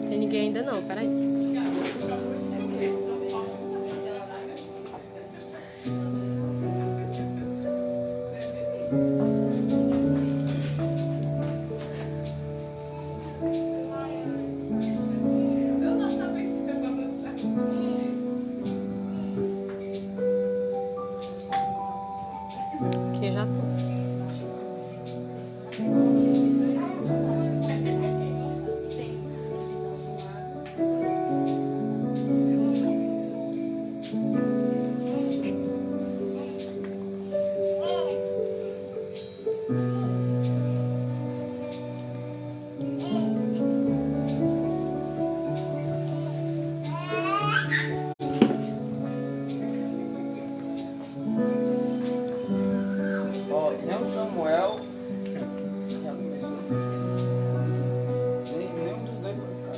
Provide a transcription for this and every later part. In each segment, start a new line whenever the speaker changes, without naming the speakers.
Tem ninguém ainda não, peraí. Aqui já tô.
Ó, nem o Samuel já começou. Nem um dos dois vai ficar.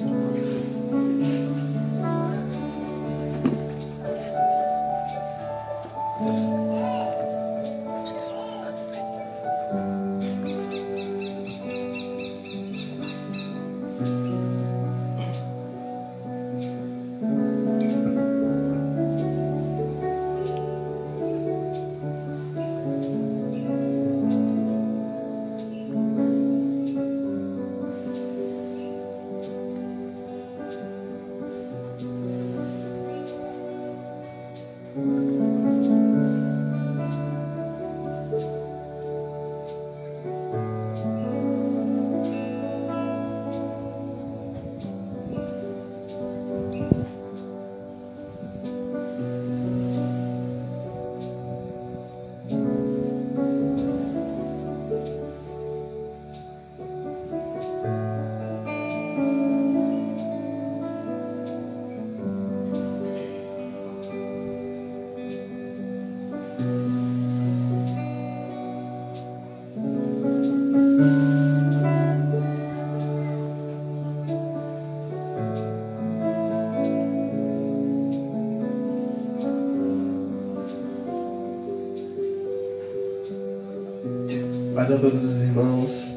Paz a todos os irmãos.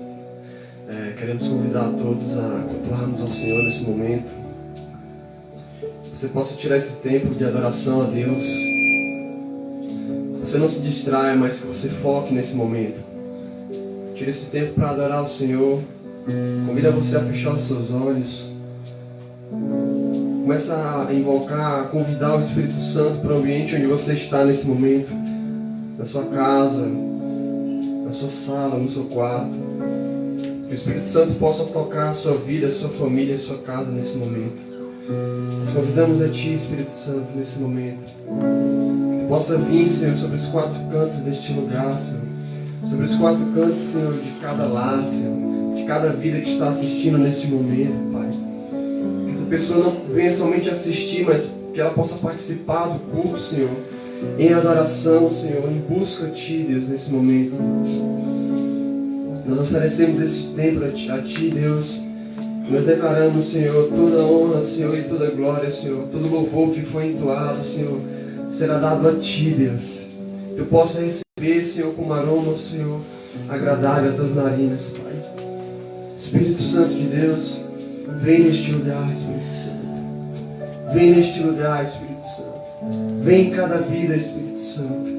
Queremos convidar a todos a cultuarmos ao Senhor nesse momento. Você possa tirar esse tempo de adoração a Deus. Você não se distraia, mas que você foque nesse momento. Tire esse tempo para adorar o Senhor. Convida você a fechar os seus olhos. Começa a invocar, a convidar o Espírito Santo para o ambiente onde você está nesse momento. Na sua casa, na sua sala, no seu quarto. Que o Espírito Santo possa tocar a sua vida, a sua família, a sua casa nesse momento. Nós convidamos a Ti, Espírito Santo, nesse momento. Que Tu possa vir, Senhor, sobre os quatro cantos deste lugar, Senhor. Sobre os quatro cantos, Senhor, de cada lar, Senhor. De cada vida que está assistindo nesse momento, Pai. Que essa pessoa não venha somente assistir, mas que ela possa participar do culto, Senhor. Em adoração, Senhor, em busca a Ti, Deus, nesse momento. Nós oferecemos esse tempo a Ti, Deus. Nós declaramos, Senhor, toda honra, Senhor, e toda glória, Senhor. Todo louvor que foi entoado, Senhor, será dado a Ti, Deus. Tu possa receber, Senhor, como aroma, Senhor, agradável a Tuas narinas, Pai. Espírito Santo de Deus, vem neste lugar, Espírito Santo. Vem neste lugar, Espírito Santo. Vem em cada vida, Espírito Santo.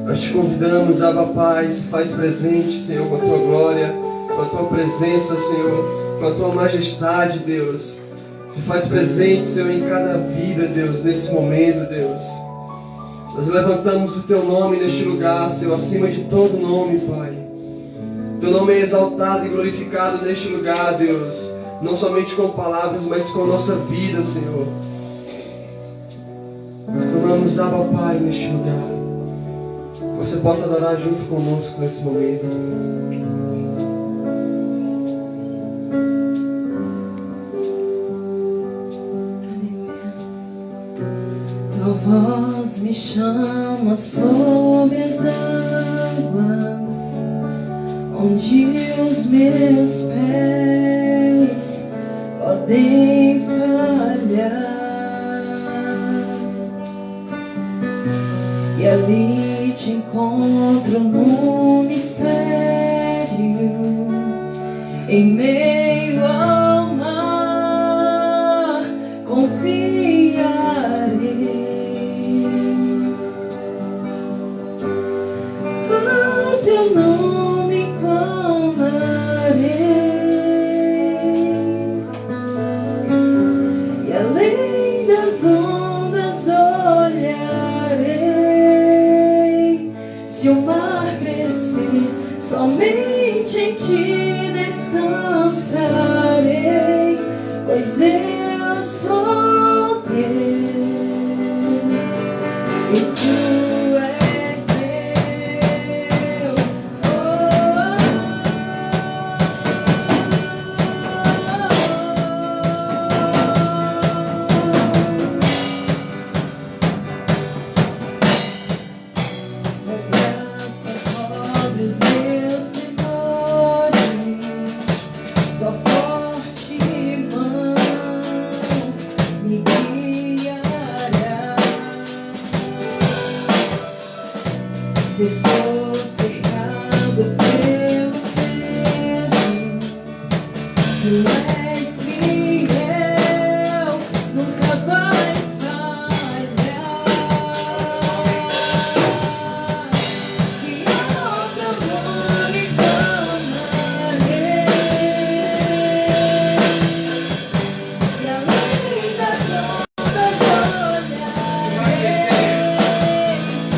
Nós te convidamos, Abba Pai, se faz presente, Senhor, com a Tua glória, com a Tua presença, Senhor, com a Tua majestade, Deus. Se faz presente, Senhor, em cada vida, Deus, nesse momento, Deus. Nós levantamos o Teu nome neste lugar, Senhor, acima de todo nome, Pai. Teu nome é exaltado e glorificado neste lugar, Deus. Não somente com palavras, mas com a nossa vida, Senhor. Nós clamamos, Abba Pai, neste lugar. Que você possa adorar junto conosco nesse momento.
Tua voz me chama sobre as águas, onde os meus pés podem falhar. e ali te encontro no mistério, em meio ao mar, confiarei. Ao teu nome clamarei, e além das ondas olharei. Se o mar crescer, somente em ti descansarei, pois eu sou teu e tu és meu. Da graça cobre os meus temores, tua forte mão me guiará. Se estou cercado pelo medo, tu és fiel, nunca vais falhar. E ao teu nome clamarei, e além das ondas olharei.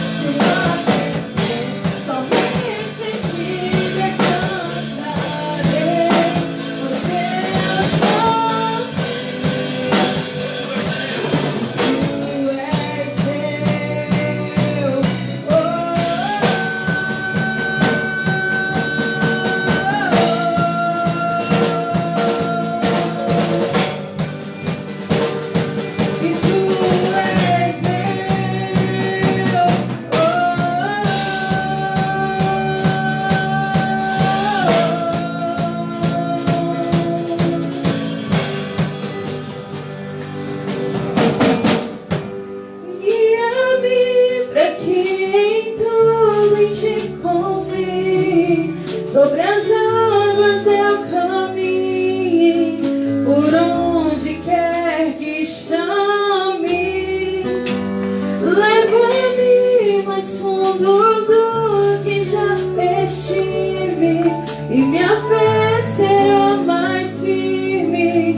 Se o mar crescer, somente em ti descansarei, pois eu sou tu és meu. E tu és guia-me para que em tudo em ti confie, sobre as águas eu caminhe, por onde quer que chames. Leva-me mais fundo do que já estive, e minha fé será mais firme,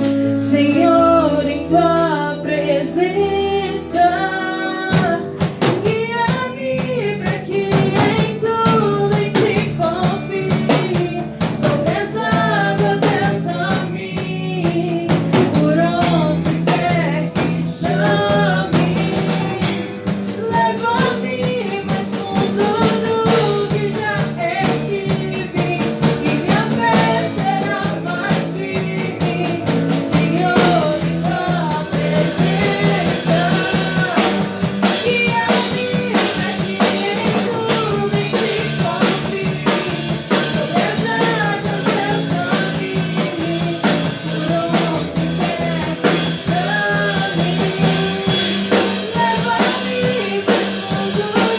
Senhor, em tua presença. Guia-me para que em tudo em ti confie, sobre as águas eu caminhe, por onde quer que chames. Leva-me mais fundo do que já estive, e minha fé será mais firme, Senhor, em tua presença. Guia-me para que em tudo em ti confie, sobre as águas eu caminhe, por onde quer que chames. Leva-me mais fundo do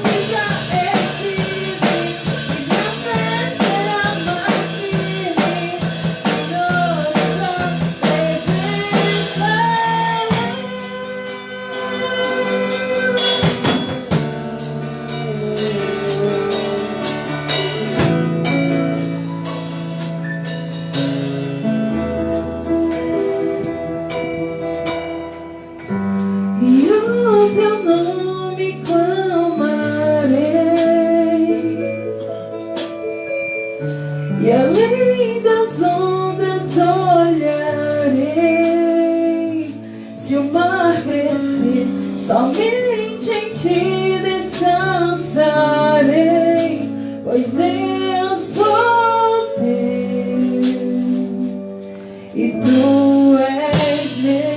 que já estive, e minha fé será mais firme, Senhor, em tua presença. E ao teu nome clamarei, e além das ondas olharei. Se o mar crescer, somente em ti descansarei, pois eu sou teu e tu és meu.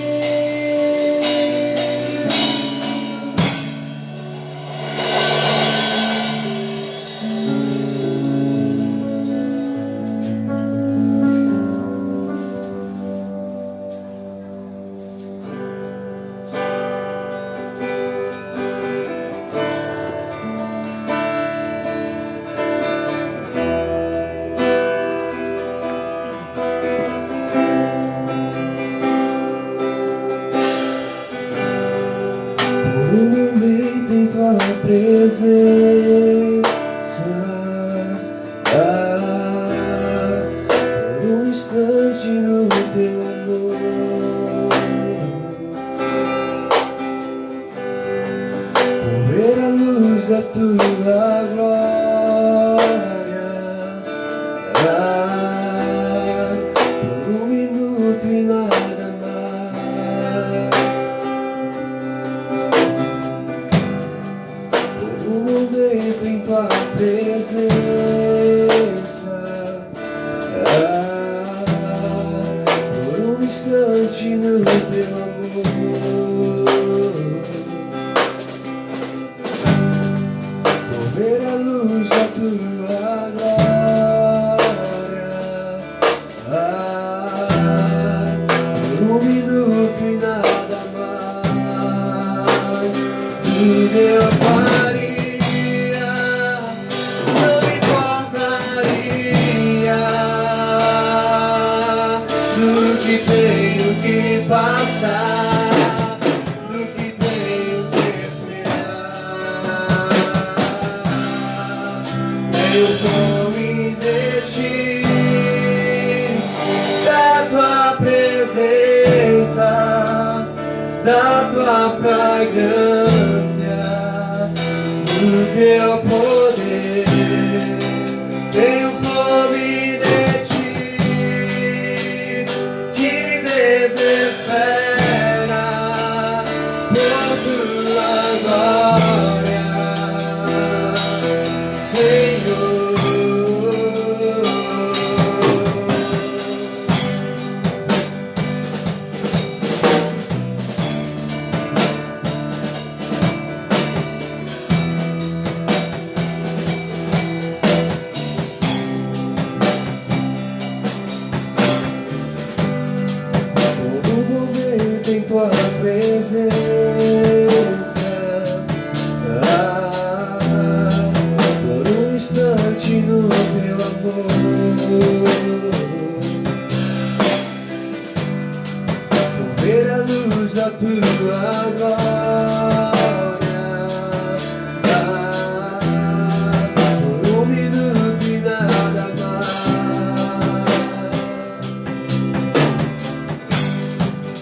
um momento em tua presença, por um instante no teu amor, ver a luz da tua glória, por um minuto e nada mais, por um momento em tua presença, por um instante no teu amor, ver a luz da tua glória, por um minuto e nada mais. Tudo eu faria, não importaria do que tenho que passar, do que tenho que esperar. Eu fome de ti, da tua presença, da tua fragrância, do teu poder. Tenho fome de ti, que desespera por tua glória, Senhor. Todo momento em tua presença, por um instante no teu amor, ver a luz da tua glória, por um minuto e nada mais,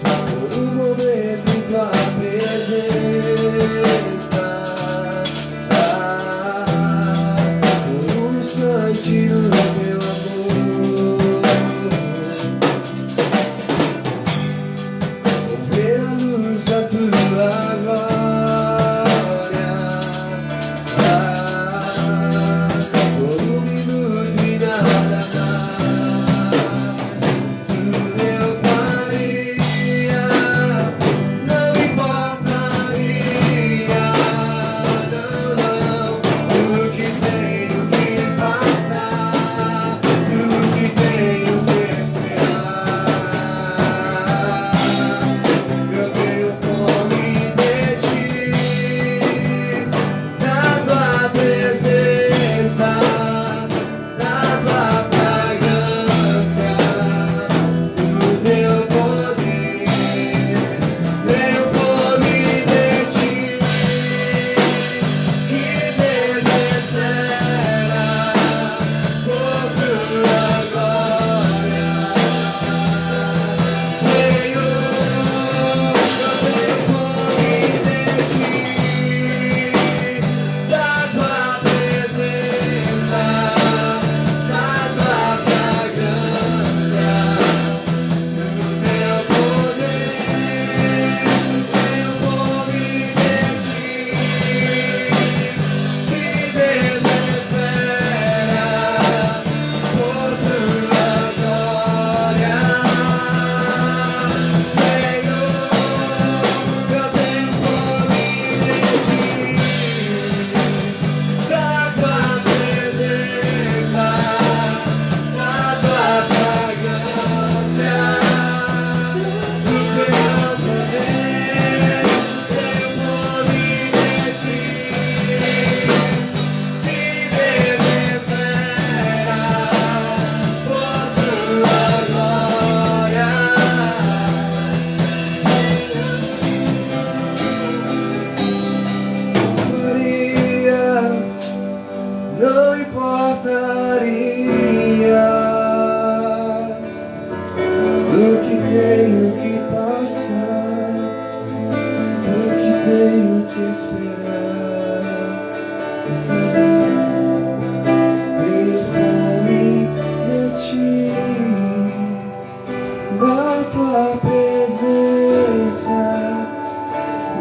por um momento em tua presença, por um instante no teu amor, ver a luz da tua glória,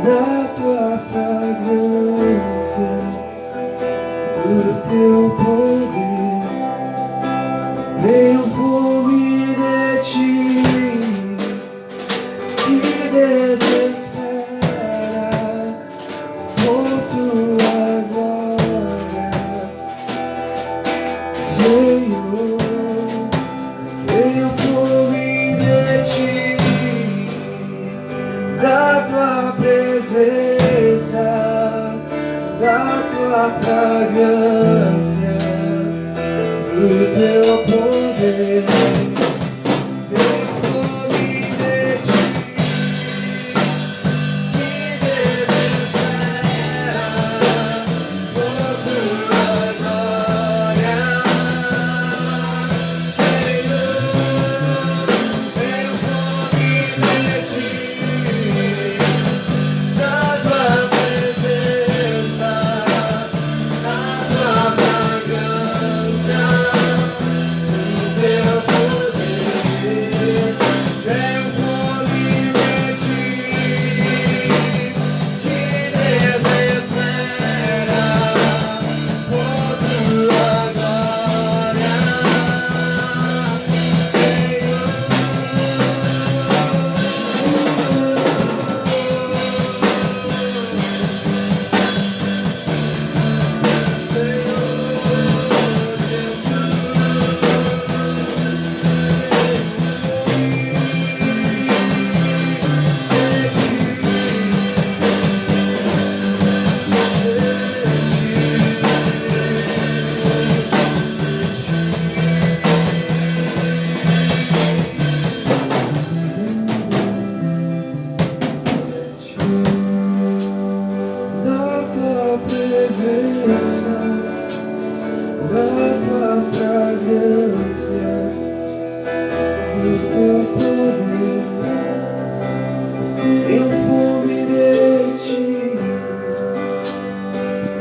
da tua fragrância, do teu poder. Tenho fome de ti, que desespera por tua glória, Senhor. Tenho fome de ti, da tua presença, da tua fragrância, do teu poder. Tenho fome de ti, que desespera por tua glória, Senhor. Tenho fome de ti, da tua presença, da tua fragrância, do teu poder. Tenho fome de ti, que desespera por tua glória, da tua presença, da tua fragrância, do teu poder. Tenho fome de ti,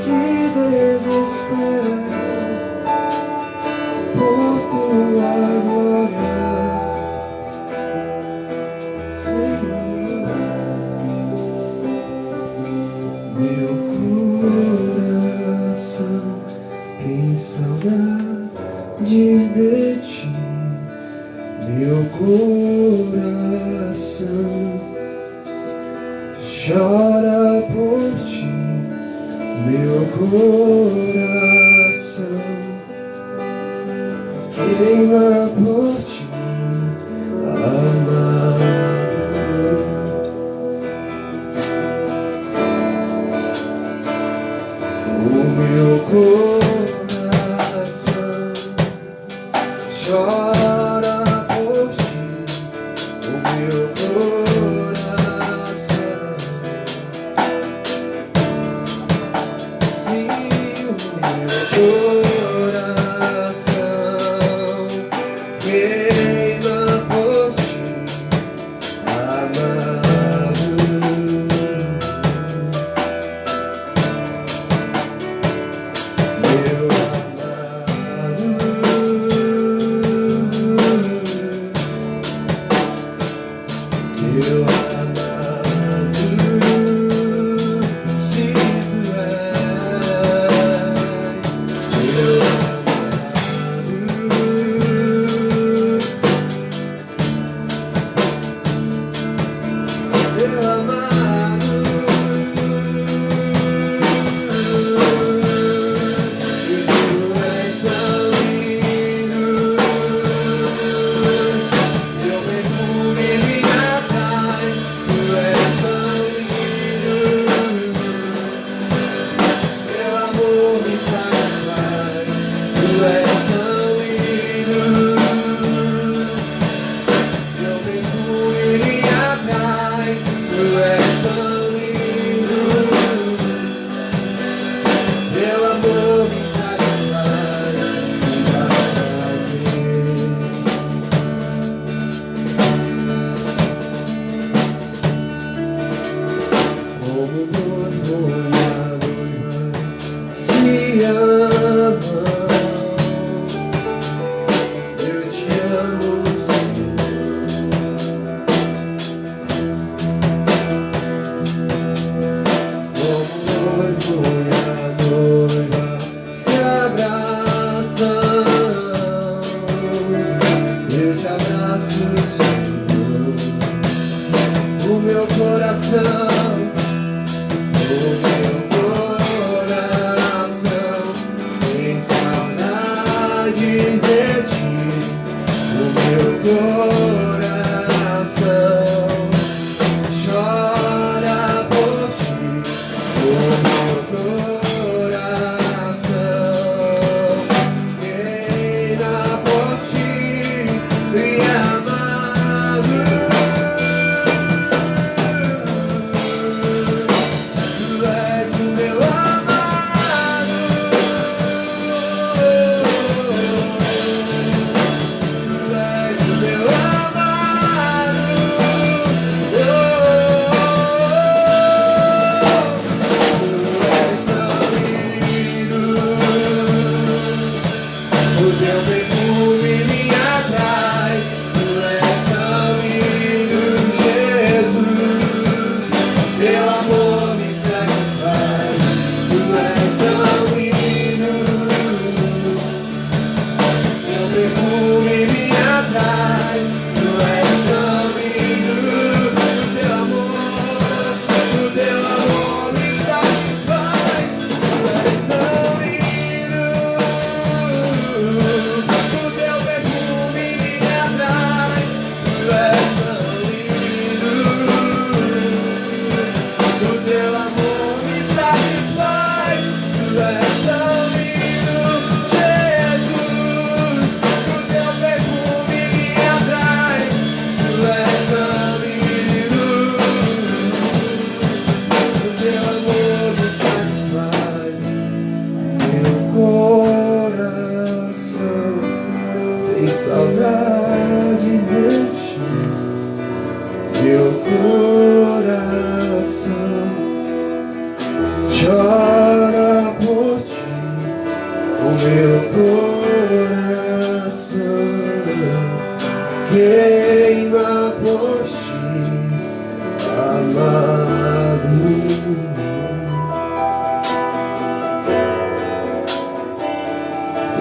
que desespera por tua glória, Senhor. Meu coração tem saudades de ti, meu coração chora por ti, meu coração queima por ti, amado. O meu coração chora por ti, o meu coração, sim, o meu coração queima por ti, amado. Meu amado, se tu és meu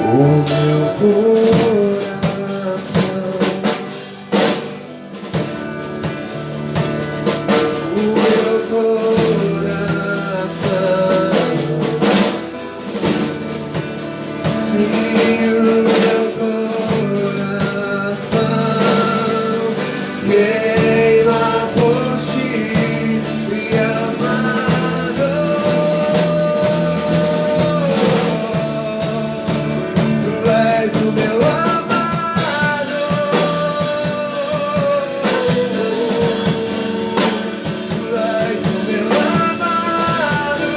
O meu coração, o meu coração, sim, o meu coração queima por ti, minha amado. Tu és o meu amado. Tu és o meu amado.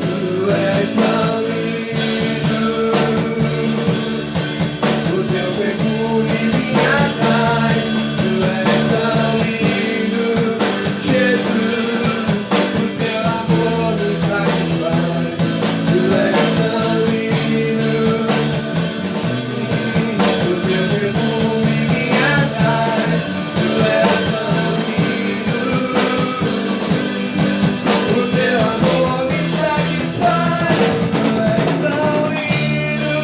Tu és tão lindo. O teu perfume me atrai. Tu és tão lindo, Jesus. O teu amor nos satisfaz. Tu és tão lindo. O teu perfume me atrai. Tu és tão lindo. O teu amor me satisfaz. Tu és tão lindo.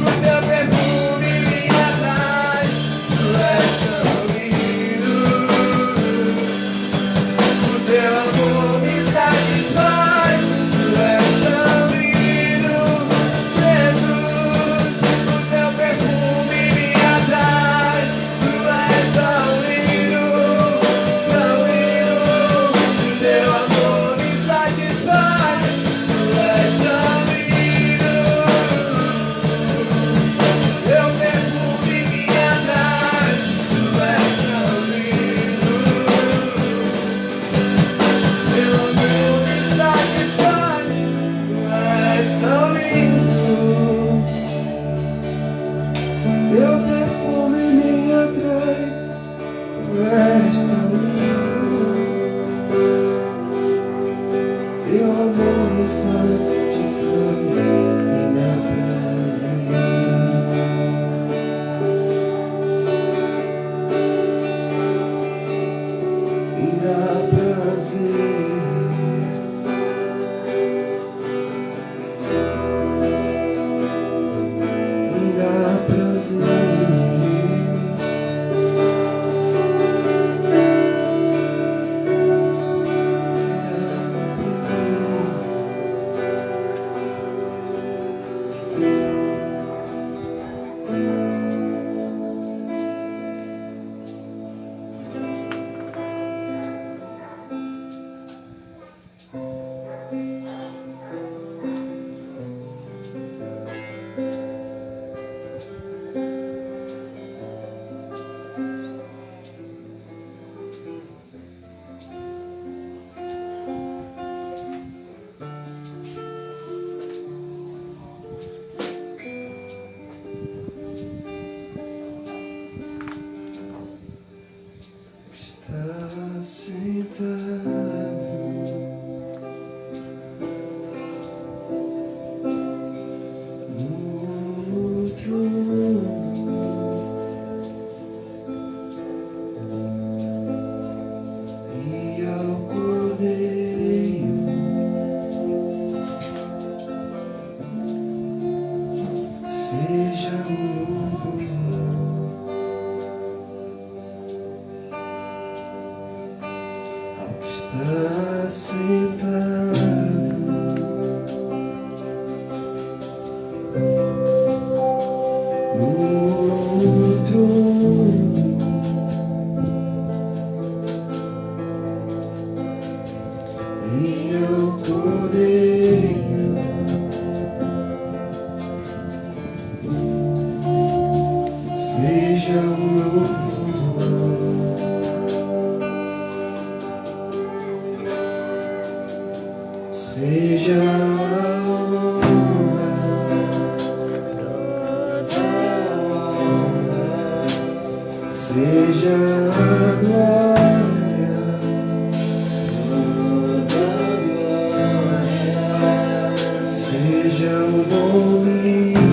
O teu perfume me atrai. Tu és tão lindo. O teu amor me satisfaz. Tu és tão lindo, Jesus. O teu perfume me atrai. Tu és tão lindo, tão lindo. O teu amor me satisfaz. Tu és tão lindo. Teu perfume me atrai. Tu és tão lindo. Teu amor me satisfaz. Tu és tão lindo. Teu perfume me atrai. Tu és tão lindo. Teu amor me satisfaz. Me dá prazer. Me dá prazer. Me dá prazer. Está sentado no trono e ao Cordeiro seja o louvor. Ao que está sentado no trono e ao Cordeiro seja o louvor. Seja a honra, seja a glória, seja o domínio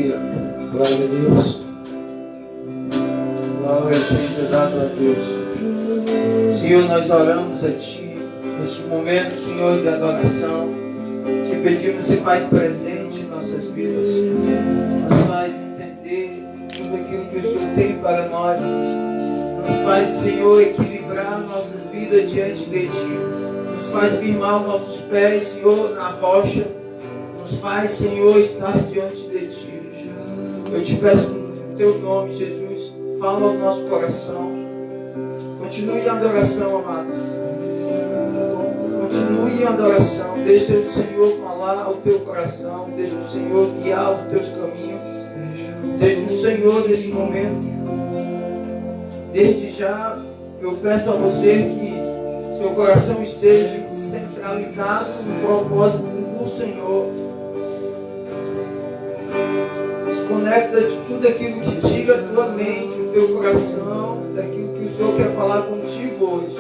Aleluia. Glória a Deus. Glória seja dada a Deus. Senhor, nós oramos a Ti neste momento, Senhor, de adoração. Te pedimos, se faz presente em nossas vidas. Nos faz entender tudo aquilo que o Senhor tem para nós. Nos faz, Senhor, equilibrar nossas vidas diante de Ti. Nos faz firmar os nossos pés, Senhor, na rocha. Nos faz, Senhor, estar diante de Ti. Eu te peço no Teu nome, Jesus, fala ao nosso coração. Continue em adoração, amados. Continue em adoração. Deixa o Senhor falar ao teu coração. Deixa o Senhor guiar os teus caminhos. Deixa o Senhor nesse momento. Desde já, eu peço a você que seu coração esteja centralizado no propósito do Senhor. Desconecta de tudo aquilo que tira a tua mente, o teu coração, daquilo que o Senhor quer falar contigo hoje.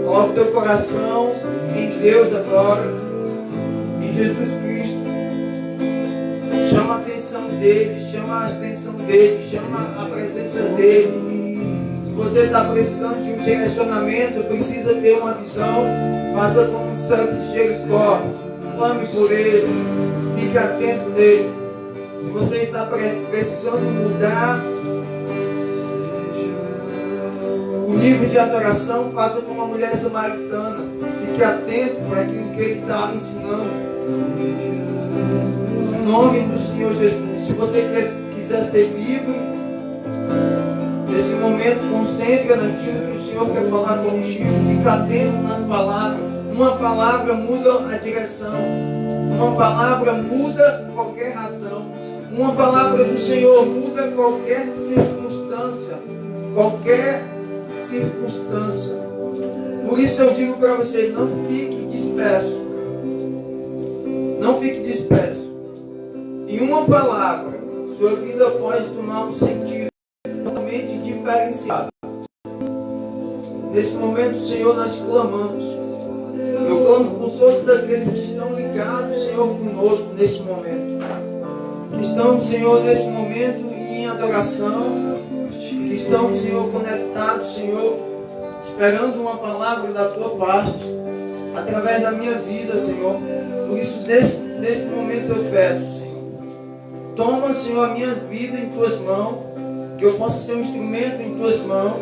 Coloca o teu coração em Deus agora, em Jesus Cristo. Chama a atenção dEle, chama a atenção dEle, chama a presença dEle. Se você está precisando de um direcionamento, precisa ter uma visão, faça como o sangue de Jericó, clame por Ele, fique atento nele. Se você está precisando mudar o nível de adoração, faça como a mulher samaritana. Fique atento para aquilo que Ele está ensinando. Em nome do Senhor Jesus. Se você quiser ser livre, nesse momento, concentre naquilo que o Senhor quer falar contigo. Fique atento nas palavras. Uma palavra muda a direção. Uma palavra muda qualquer razão. Uma palavra do Senhor muda qualquer circunstância. Qualquer circunstância. Por isso eu digo para você, não fique disperso. Não fique disperso. Em uma palavra, sua vida pode tomar um sentido totalmente diferenciado. Nesse momento, Senhor, nós te clamamos. Eu clamo por todos aqueles que estão ligados, Senhor, conosco nesse momento. Que estão, Senhor, nesse momento em adoração. Que estão, Senhor, conectados, Senhor, esperando uma palavra da Tua parte, através da minha vida, Senhor. Por isso, nesse momento eu peço, Senhor, toma, Senhor, a minha vida em Tuas mãos, que eu possa ser um instrumento em Tuas mãos,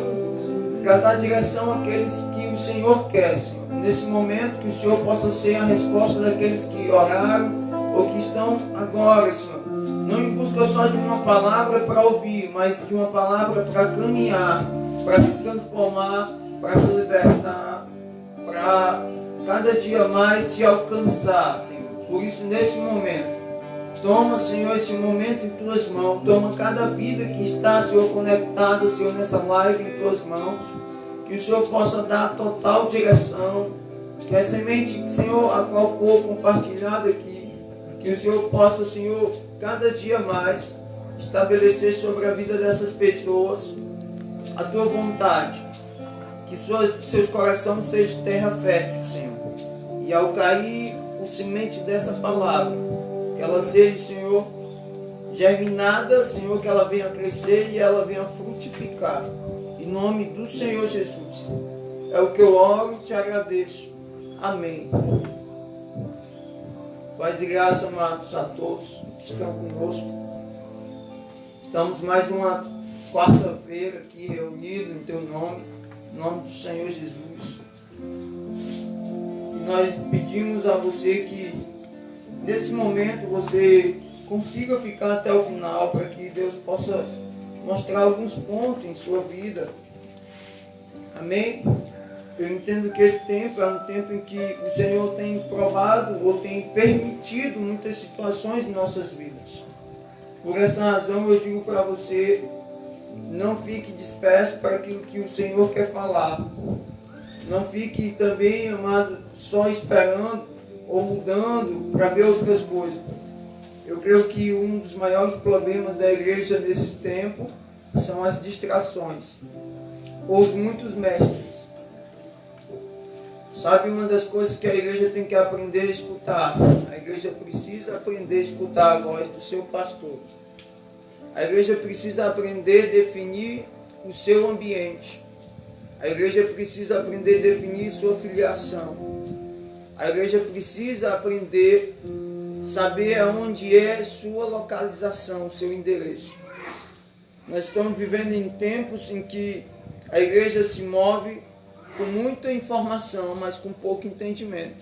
para dar direção àqueles que o Senhor quer, Senhor. Nesse momento, que o Senhor possa ser a resposta daqueles que oraram ou que estão agora, Senhor. Não em busca só de uma palavra para ouvir, mas de uma palavra para caminhar, para se transformar, para se libertar, para cada dia mais te alcançar, Senhor. Por isso, nesse momento, toma, Senhor, esse momento em Tuas mãos. Toma cada vida que está, Senhor, conectada, Senhor, nessa live em Tuas mãos. Que o Senhor possa dar total direção. Que a semente, Senhor, a qual for compartilhada aqui, que o Senhor possa, Senhor, cada dia mais estabelecer sobre a vida dessas pessoas a Tua vontade. Que seus corações sejam terra fértil, Senhor. E ao cair o semente dessa palavra, que ela seja, Senhor, germinada, Senhor, que ela venha crescer e ela venha frutificar. Em nome do Senhor Jesus. É o que eu oro e te agradeço. Amém. Paz e graça, amados, a todos que estão conosco. Estamos mais uma quarta-feira aqui reunidos em Teu nome, em nome do Senhor Jesus. E nós pedimos a você que nesse momento você consiga ficar até o final, para que Deus possa mostrar alguns pontos em sua vida. Amém? Eu entendo que esse tempo é um tempo em que o Senhor tem provado ou tem permitido muitas situações em nossas vidas. Por essa razão eu digo para você, não fique disperso para aquilo que o Senhor quer falar. Não fique também, amado, só esperando ou mudando para ver outras coisas. Eu creio que um dos maiores problemas da igreja nesses tempos são as distrações, ou os muitos mestres. Sabe, uma das coisas que a igreja tem que aprender a escutar? A igreja precisa aprender a escutar a voz do seu pastor. A igreja precisa aprender a definir o seu ambiente. A igreja precisa aprender a definir sua filiação. A igreja precisa aprender a saber aonde é sua localização, seu endereço. Nós estamos vivendo em tempos em que a igreja se move com muita informação, mas com pouco entendimento.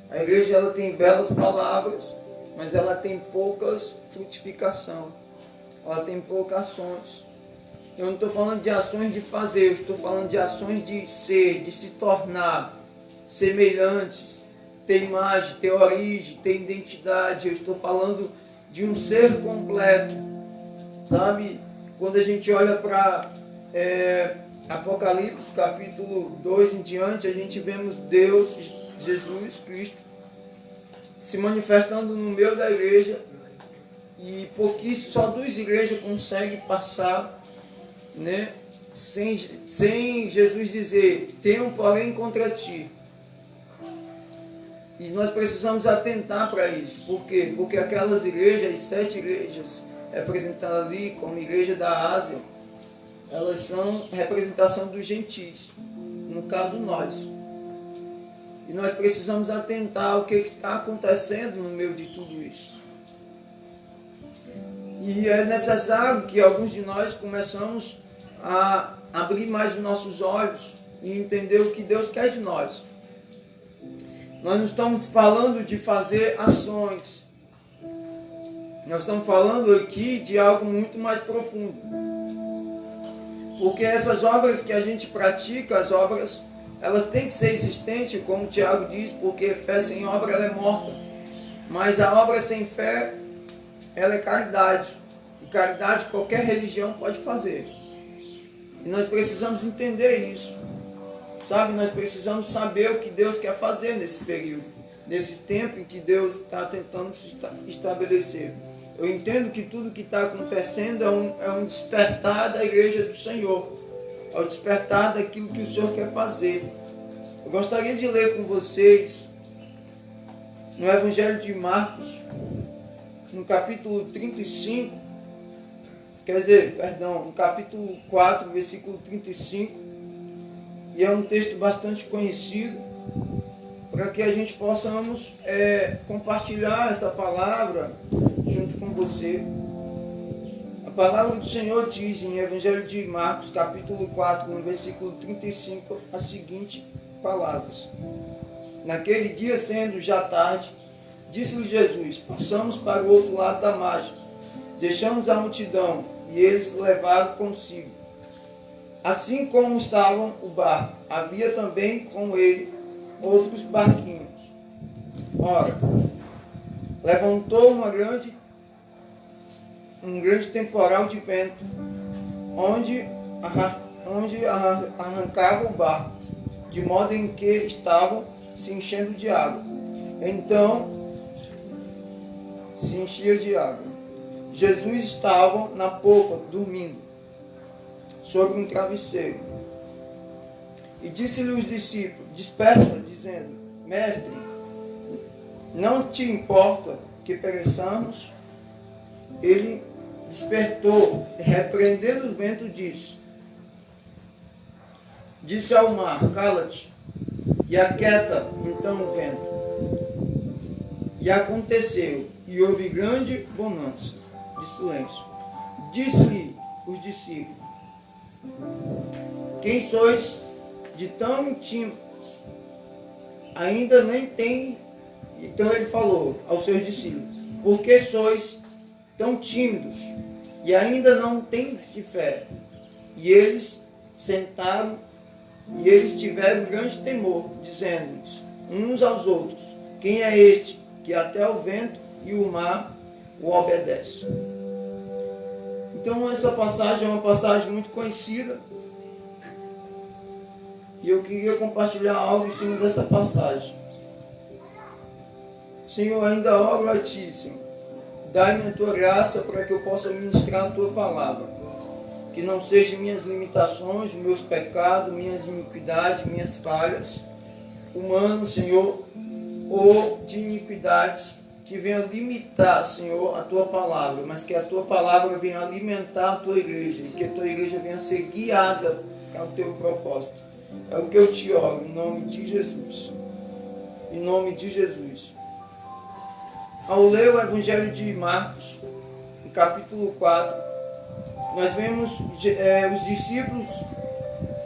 A igreja ela tem belas palavras, mas ela tem poucas frutificação. Ela tem poucas ações. Eu não estou falando de ações de fazer, eu estou falando de ações de ser, de se tornar semelhantes, ter imagem, ter origem, ter identidade. Eu estou falando de um ser completo. Sabe, quando a gente olha para Apocalipse, capítulo 2 em diante, a gente vemos Deus, Jesus Cristo, se manifestando no meio da igreja, e pouquíssimo, só 2 igrejas conseguem passar, né, sem Jesus dizer, tenho porém contra ti. E nós precisamos atentar para isso. Por quê? Porque aquelas igrejas, as 7 igrejas representadas ali como igreja da Ásia, elas são representação dos gentis, no caso nós. E nós precisamos atentar ao que está acontecendo no meio de tudo isso. E é necessário que alguns de nós começamos a abrir mais os nossos olhos e entender o que Deus quer de nós. Nós não estamos falando de fazer ações. Nós estamos falando aqui de algo muito mais profundo. Porque essas obras que a gente pratica, as obras, elas têm que ser existentes, como o Tiago diz, porque fé sem obra ela é morta. Mas a obra sem fé, ela é caridade. E caridade qualquer religião pode fazer. E nós precisamos entender isso. Sabe, nós precisamos saber o que Deus quer fazer nesse período. Nesse tempo em que Deus está tentando se estabelecer. Eu entendo que tudo que está acontecendo é um despertar da igreja do Senhor. É o despertar daquilo que o Senhor quer fazer. Eu gostaria de ler com vocês no Evangelho de Marcos, no capítulo 35, no capítulo 4, versículo 35. E é um texto bastante conhecido, para que a gente possamos compartilhar essa palavra junto com você. A palavra do Senhor diz em Evangelho de Marcos, capítulo 4, no versículo 35, as seguintes palavras. Naquele dia, sendo já tarde, disse-lhe Jesus, passamos para o outro lado da margem, deixamos a multidão, e eles levaram consigo. Assim como estavam o barco, havia também com ele outros barquinhos. Ora, levantou um grande temporal de vento, onde arrancava o barco, de modo em que estavam se enchendo de água. Então, se enchia de água. Jesus estava na popa, dormindo, sobre um travesseiro. E disse-lhe os discípulos, desperta, dizendo, Mestre, não te importa que pereçamos? Ele despertou, repreendendo o vento, disse ao mar, cala-te, e aquieta então o vento. E aconteceu, e houve grande bonança de silêncio. Disse-lhe os discípulos, quem sois de tão íntimos? Ainda nem tem. Então ele falou aos seus discípulos, por que sois tão tímidos e ainda não tendes de fé? E eles sentaram e eles tiveram grande temor, dizendo-lhes uns aos outros, quem é este que até o vento e o mar o obedece? Então essa passagem é uma passagem muito conhecida. E eu queria compartilhar algo em cima dessa passagem. Senhor, ainda oro a Ti, Senhor. Dai-me a Tua graça para que eu possa ministrar a Tua palavra. Que não sejam minhas limitações, meus pecados, minhas iniquidades, minhas falhas, humanos, Senhor, ou de iniquidades que venham limitar, Senhor, a Tua palavra, mas que a Tua palavra venha alimentar a Tua igreja e que a Tua igreja venha ser guiada ao Teu propósito. É o que eu te oro, em nome de Jesus. Em nome de Jesus. Ao ler o Evangelho de Marcos, no capítulo 4, nós vemos os discípulos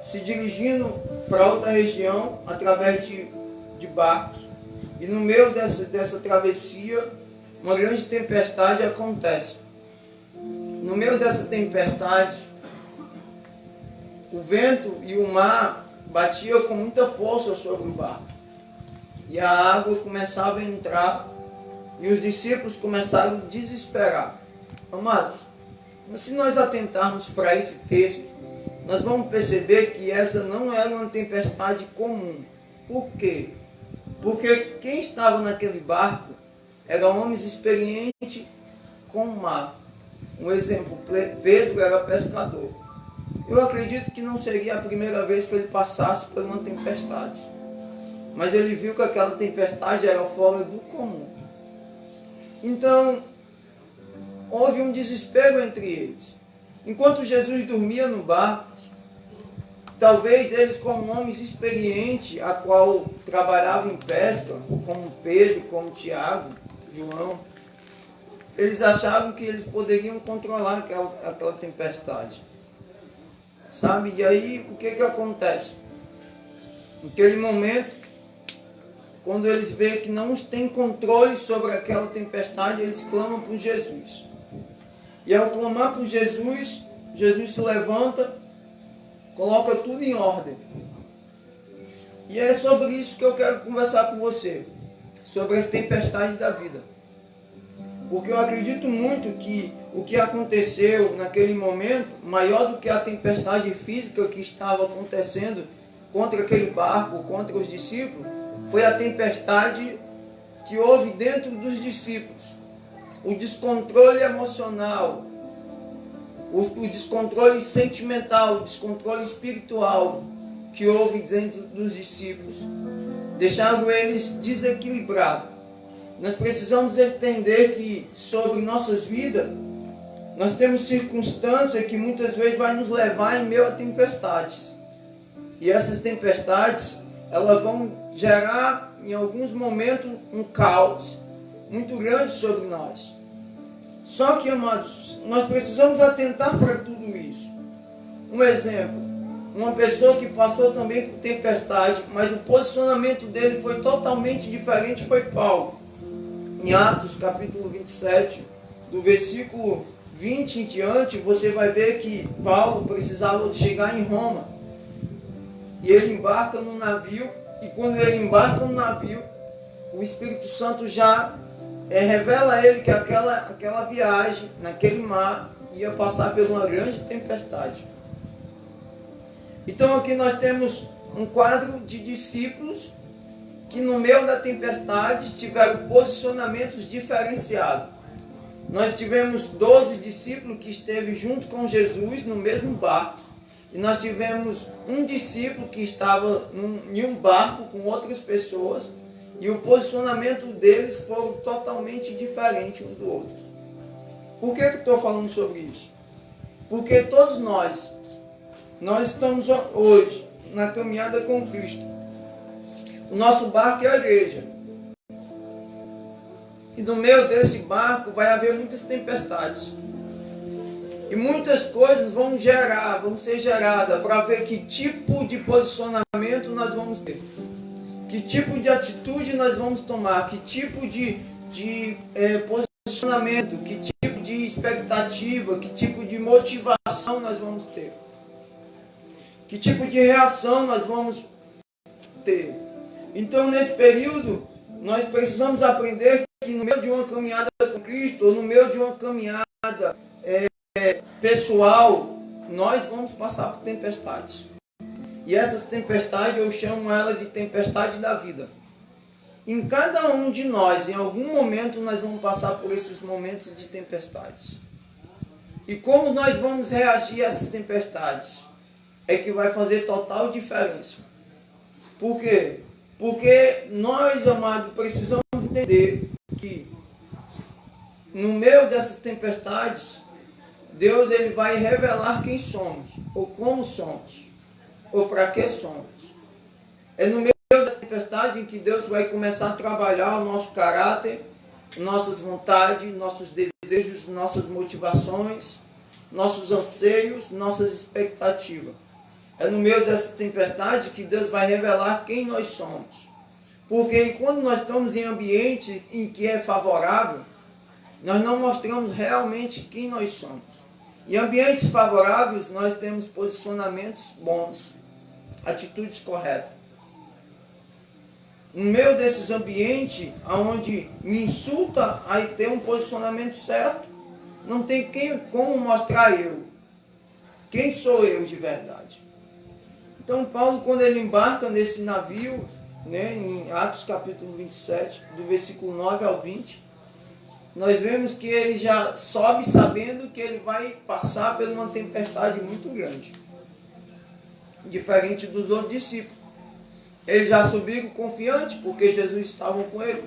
se dirigindo para outra região através de barcos. E no meio dessa travessia, uma grande tempestade acontece. No meio dessa tempestade, o vento e o mar batiam com muita força sobre o barco. E a água começava a entrar e os discípulos começaram a desesperar. Amados, mas se nós atentarmos para esse texto, nós vamos perceber que essa não era uma tempestade comum. Por quê? Porque quem estava naquele barco eram homens experientes com o mar. Um exemplo, Pedro era pescador. Eu acredito que não seria a primeira vez que ele passasse por uma tempestade. Mas ele viu que aquela tempestade era fora do comum. Então, houve um desespero entre eles. Enquanto Jesus dormia no barco, talvez eles, como homens experientes, a qual trabalhavam em pesca, como Pedro, como Tiago, João, eles achavam que eles poderiam controlar aquela tempestade. Sabe? E aí, o que acontece? Naquele momento, quando eles veem que não têm controle sobre aquela tempestade, eles clamam por Jesus. E ao clamar por Jesus, Jesus se levanta, coloca tudo em ordem. E é sobre isso que eu quero conversar com você, sobre as tempestades da vida. Porque eu acredito muito que o que aconteceu naquele momento, maior do que a tempestade física que estava acontecendo contra aquele barco, contra os discípulos, foi a tempestade que houve dentro dos discípulos. O descontrole emocional, o descontrole sentimental, o descontrole espiritual que houve dentro dos discípulos, deixaram eles desequilibrados. Nós precisamos entender que sobre nossas vidas, nós temos circunstâncias que muitas vezes vai nos levar em meio a tempestades. E essas tempestades, elas vão gerar em alguns momentos um caos muito grande sobre nós. Só que, amados, nós precisamos atentar para tudo isso. Um exemplo, uma pessoa que passou também por tempestade, mas o posicionamento dele foi totalmente diferente, foi Paulo. Em Atos capítulo 27, do versículo 20 em diante, você vai ver que Paulo precisava chegar em Roma. E ele embarca num navio, e quando ele embarca no navio, o Espírito Santo já revela a ele que aquela viagem, naquele mar, ia passar por uma grande tempestade. Então aqui nós temos um quadro de discípulos que no meio da tempestade tiveram posicionamentos diferenciados. Nós tivemos 12 discípulos que esteve junto com Jesus no mesmo barco. E nós tivemos um discípulo que estava em um barco com outras pessoas. E o posicionamento deles foi totalmente diferente um do outro. Por que eu estou falando sobre isso? Porque todos nós estamos hoje na caminhada com Cristo. O nosso barco é a igreja. E no meio desse barco vai haver muitas tempestades. E muitas coisas vão ser geradas para ver que tipo de posicionamento nós vamos ter. Que tipo de atitude nós vamos tomar. Que tipo de posicionamento. Que tipo de expectativa. Que tipo de motivação nós vamos ter. Que tipo de reação nós vamos ter. Então, nesse período, nós precisamos aprender que no meio de uma caminhada com Cristo, ou no meio de uma caminhada pessoal, nós vamos passar por tempestades. E essas tempestades, eu chamo ela de tempestade da vida. Em cada um de nós, em algum momento, nós vamos passar por esses momentos de tempestades. E como nós vamos reagir a essas tempestades? É que vai fazer total diferença. Por quê? Porque nós, amados, precisamos entender que no meio dessas tempestades, Deus ele vai revelar quem somos, ou como somos, ou para que somos. É no meio dessa tempestade em que Deus vai começar a trabalhar o nosso caráter, nossas vontades, nossos desejos, nossas motivações, nossos anseios, nossas expectativas. É no meio dessa tempestade que Deus vai revelar quem nós somos. Porque quando nós estamos em ambiente em que é favorável, nós não mostramos realmente quem nós somos. Em ambientes favoráveis, nós temos posicionamentos bons, atitudes corretas. No meio desses ambientes, onde me insulta, aí tem um posicionamento certo, não tem como mostrar eu. Quem sou eu de verdade? Então, Paulo, quando ele embarca nesse navio, né, em Atos capítulo 27, do versículo 9 ao 20, nós vemos que ele já sobe sabendo que ele vai passar por uma tempestade muito grande. Diferente dos outros discípulos. Eles já subiram confiantes, porque Jesus estava com ele.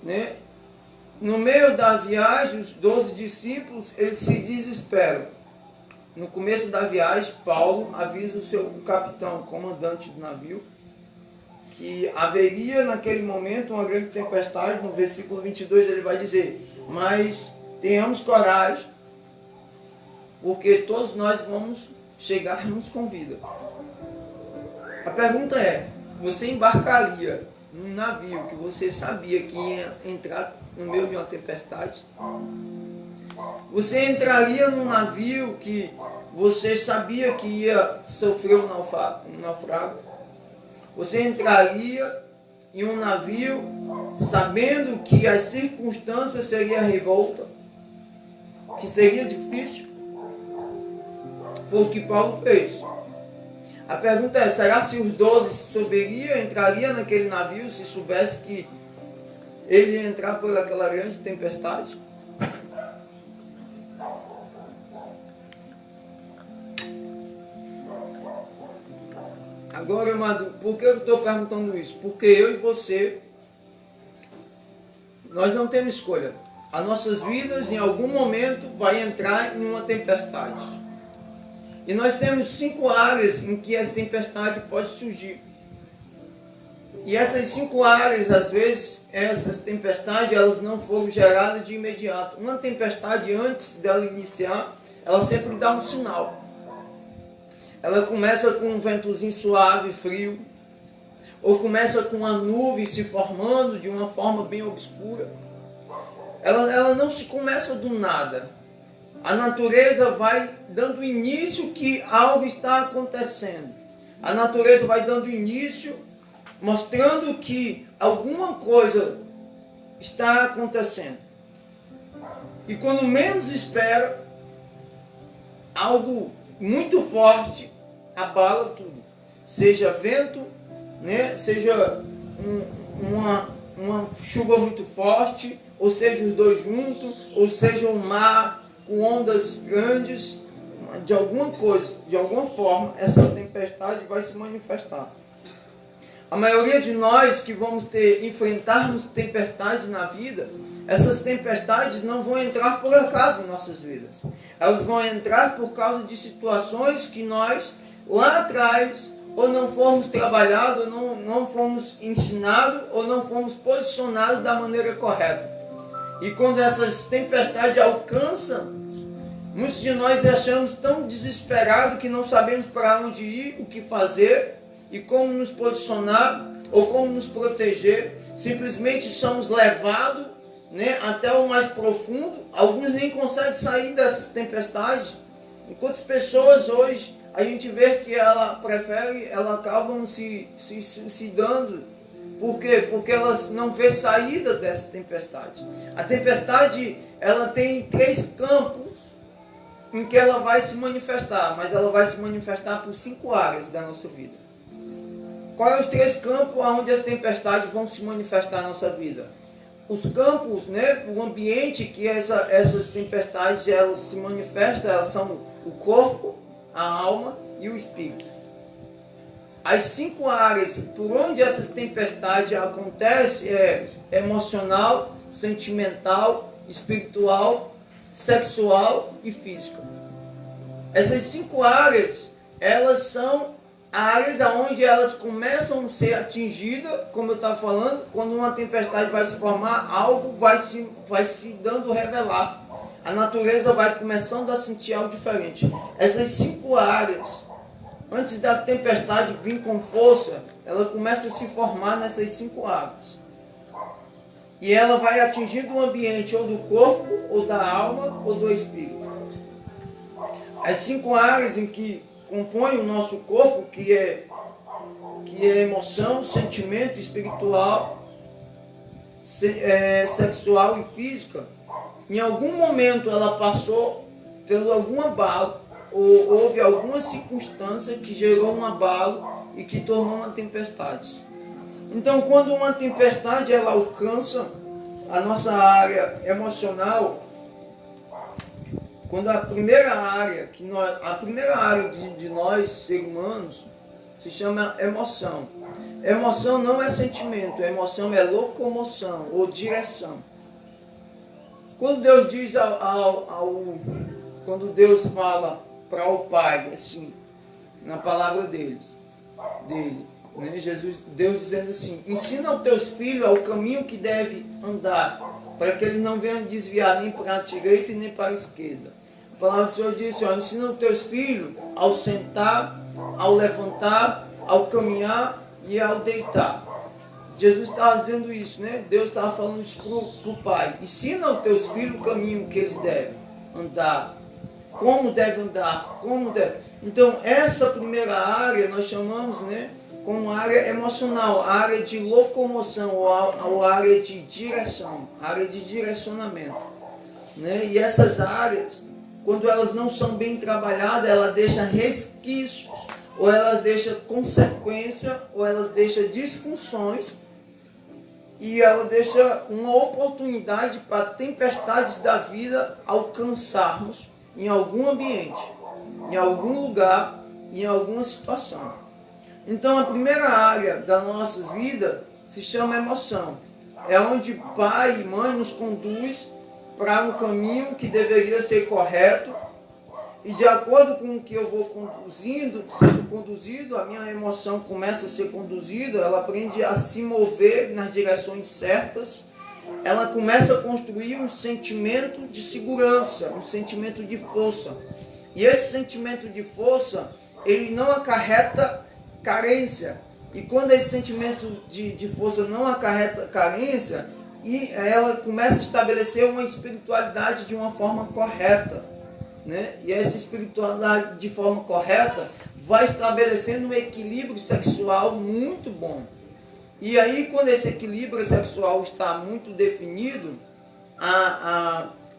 Né? No meio da viagem, os 12 discípulos, eles se desesperam. No começo da viagem, Paulo avisa o capitão, o comandante do navio, que haveria naquele momento uma grande tempestade. No versículo 22 ele vai dizer: mas tenhamos coragem, porque todos nós vamos chegarmos com vida. A pergunta é: você embarcaria num navio que você sabia que ia entrar no meio de uma tempestade? Você entraria num navio que você sabia que ia sofrer um naufrágio? Você entraria em um navio sabendo que as circunstâncias seriam revolta, que seria difícil? Foi o que Paulo fez. A pergunta é: será se os 12 entrariam naquele navio se soubesse que ele ia entrar por aquela grande tempestade? Agora, amado, por que eu estou perguntando isso? Porque eu e você, nós não temos escolha. As nossas vidas, em algum momento, vai entrar em uma tempestade. E nós temos 5 áreas em que essa tempestade pode surgir. E essas 5 áreas, às vezes, essas tempestades, elas não foram geradas de imediato. Uma tempestade, antes dela iniciar, ela sempre dá um sinal. Ela começa com um ventozinho suave, frio, ou começa com uma nuvem se formando de uma forma bem obscura. Ela não se começa do nada. A natureza vai dando início que algo está acontecendo. A natureza vai dando início, mostrando que alguma coisa está acontecendo. E quando menos espera, algo muito forte abala tudo. Seja vento, né? Seja uma chuva muito forte, ou seja os dois juntos, ou seja um mar com ondas grandes. De alguma coisa, de alguma forma, essa tempestade vai se manifestar. A maioria de nós que vamos enfrentarmos tempestades na vida, essas tempestades não vão entrar por acaso em nossas vidas. Elas vão entrar por causa de situações que nós, lá atrás, ou não fomos trabalhados, ou não fomos ensinados, ou não fomos posicionados da maneira correta. E quando essas tempestades alcançam, muitos de nós achamos tão desesperados que não sabemos para onde ir, o que fazer e como nos posicionar ou como nos proteger. Simplesmente somos levados, né, até o mais profundo. Alguns nem conseguem sair dessas tempestades. Enquanto as pessoas hoje, a gente vê que elas acabam se suicidando. Por quê? Porque elas não vê saída dessa tempestade. A tempestade, ela tem 3 campos em que ela vai se manifestar, mas ela vai se manifestar por 5 áreas da nossa vida. Quais são os 3 campos onde as tempestades vão se manifestar na nossa vida? Os campos, né, o ambiente que essas tempestades elas se manifestam, elas são o corpo, a alma e o espírito. as 5 áreas por onde essas tempestades acontecem é emocional, sentimental, espiritual, sexual e física. Essas 5 áreas, elas são áreas onde elas começam a ser atingidas, como eu estava falando, quando uma tempestade vai se formar, algo vai se dando a revelar. A natureza vai começando a sentir algo diferente. Essas 5 áreas, antes da tempestade vir com força, ela começa a se formar nessas 5 áreas. E ela vai atingindo o ambiente ou do corpo, ou da alma, ou do espírito. As 5 áreas em que compõem o nosso corpo, que é emoção, sentimento, espiritual, sexual e física, em algum momento ela passou por algum abalo, ou houve alguma circunstância que gerou um abalo e que tornou uma tempestade. Então, quando uma tempestade ela alcança a nossa área emocional, quando a primeira área de nós, seres humanos, se chama emoção. Emoção não é sentimento, emoção é locomoção ou direção. Quando Deus diz quando Deus fala para o Pai, assim, na palavra dele, né? Deus dizendo assim: ensina aos teus filhos ao caminho que deve andar, para que eles não venham desviar nem para a direita e nem para a esquerda. A palavra do Senhor diz: ensina os teus filhos ao sentar, ao levantar, ao caminhar e ao deitar. Jesus estava dizendo isso, né? Deus estava falando isso para o Pai. Ensina aos teus filhos o caminho que eles devem andar, como devem andar, como devem. Então, essa primeira área nós chamamos, né, como área emocional, área de locomoção ou área de direção, área de direcionamento, né? E essas áreas, quando elas não são bem trabalhadas, ela deixa resquícios, ou elas deixam consequência, ou elas deixam disfunções, e ela deixa uma oportunidade para tempestades da vida alcançarmos em algum ambiente, em algum lugar, em alguma situação. Então, a primeira área das nossas vidas se chama emoção. É onde pai e mãe nos conduz para um caminho que deveria ser correto, e de acordo com o que eu vou sendo conduzido, a minha emoção começa a ser conduzida, ela aprende a se mover nas direções certas, ela começa a construir um sentimento de segurança, um sentimento de força. E esse sentimento de força, ele não acarreta carência. E quando esse sentimento de força não acarreta carência, e ela começa a estabelecer uma espiritualidade de uma forma correta, né? E essa espiritualidade de forma correta vai estabelecendo um equilíbrio sexual muito bom. E aí, quando esse equilíbrio sexual está muito definido,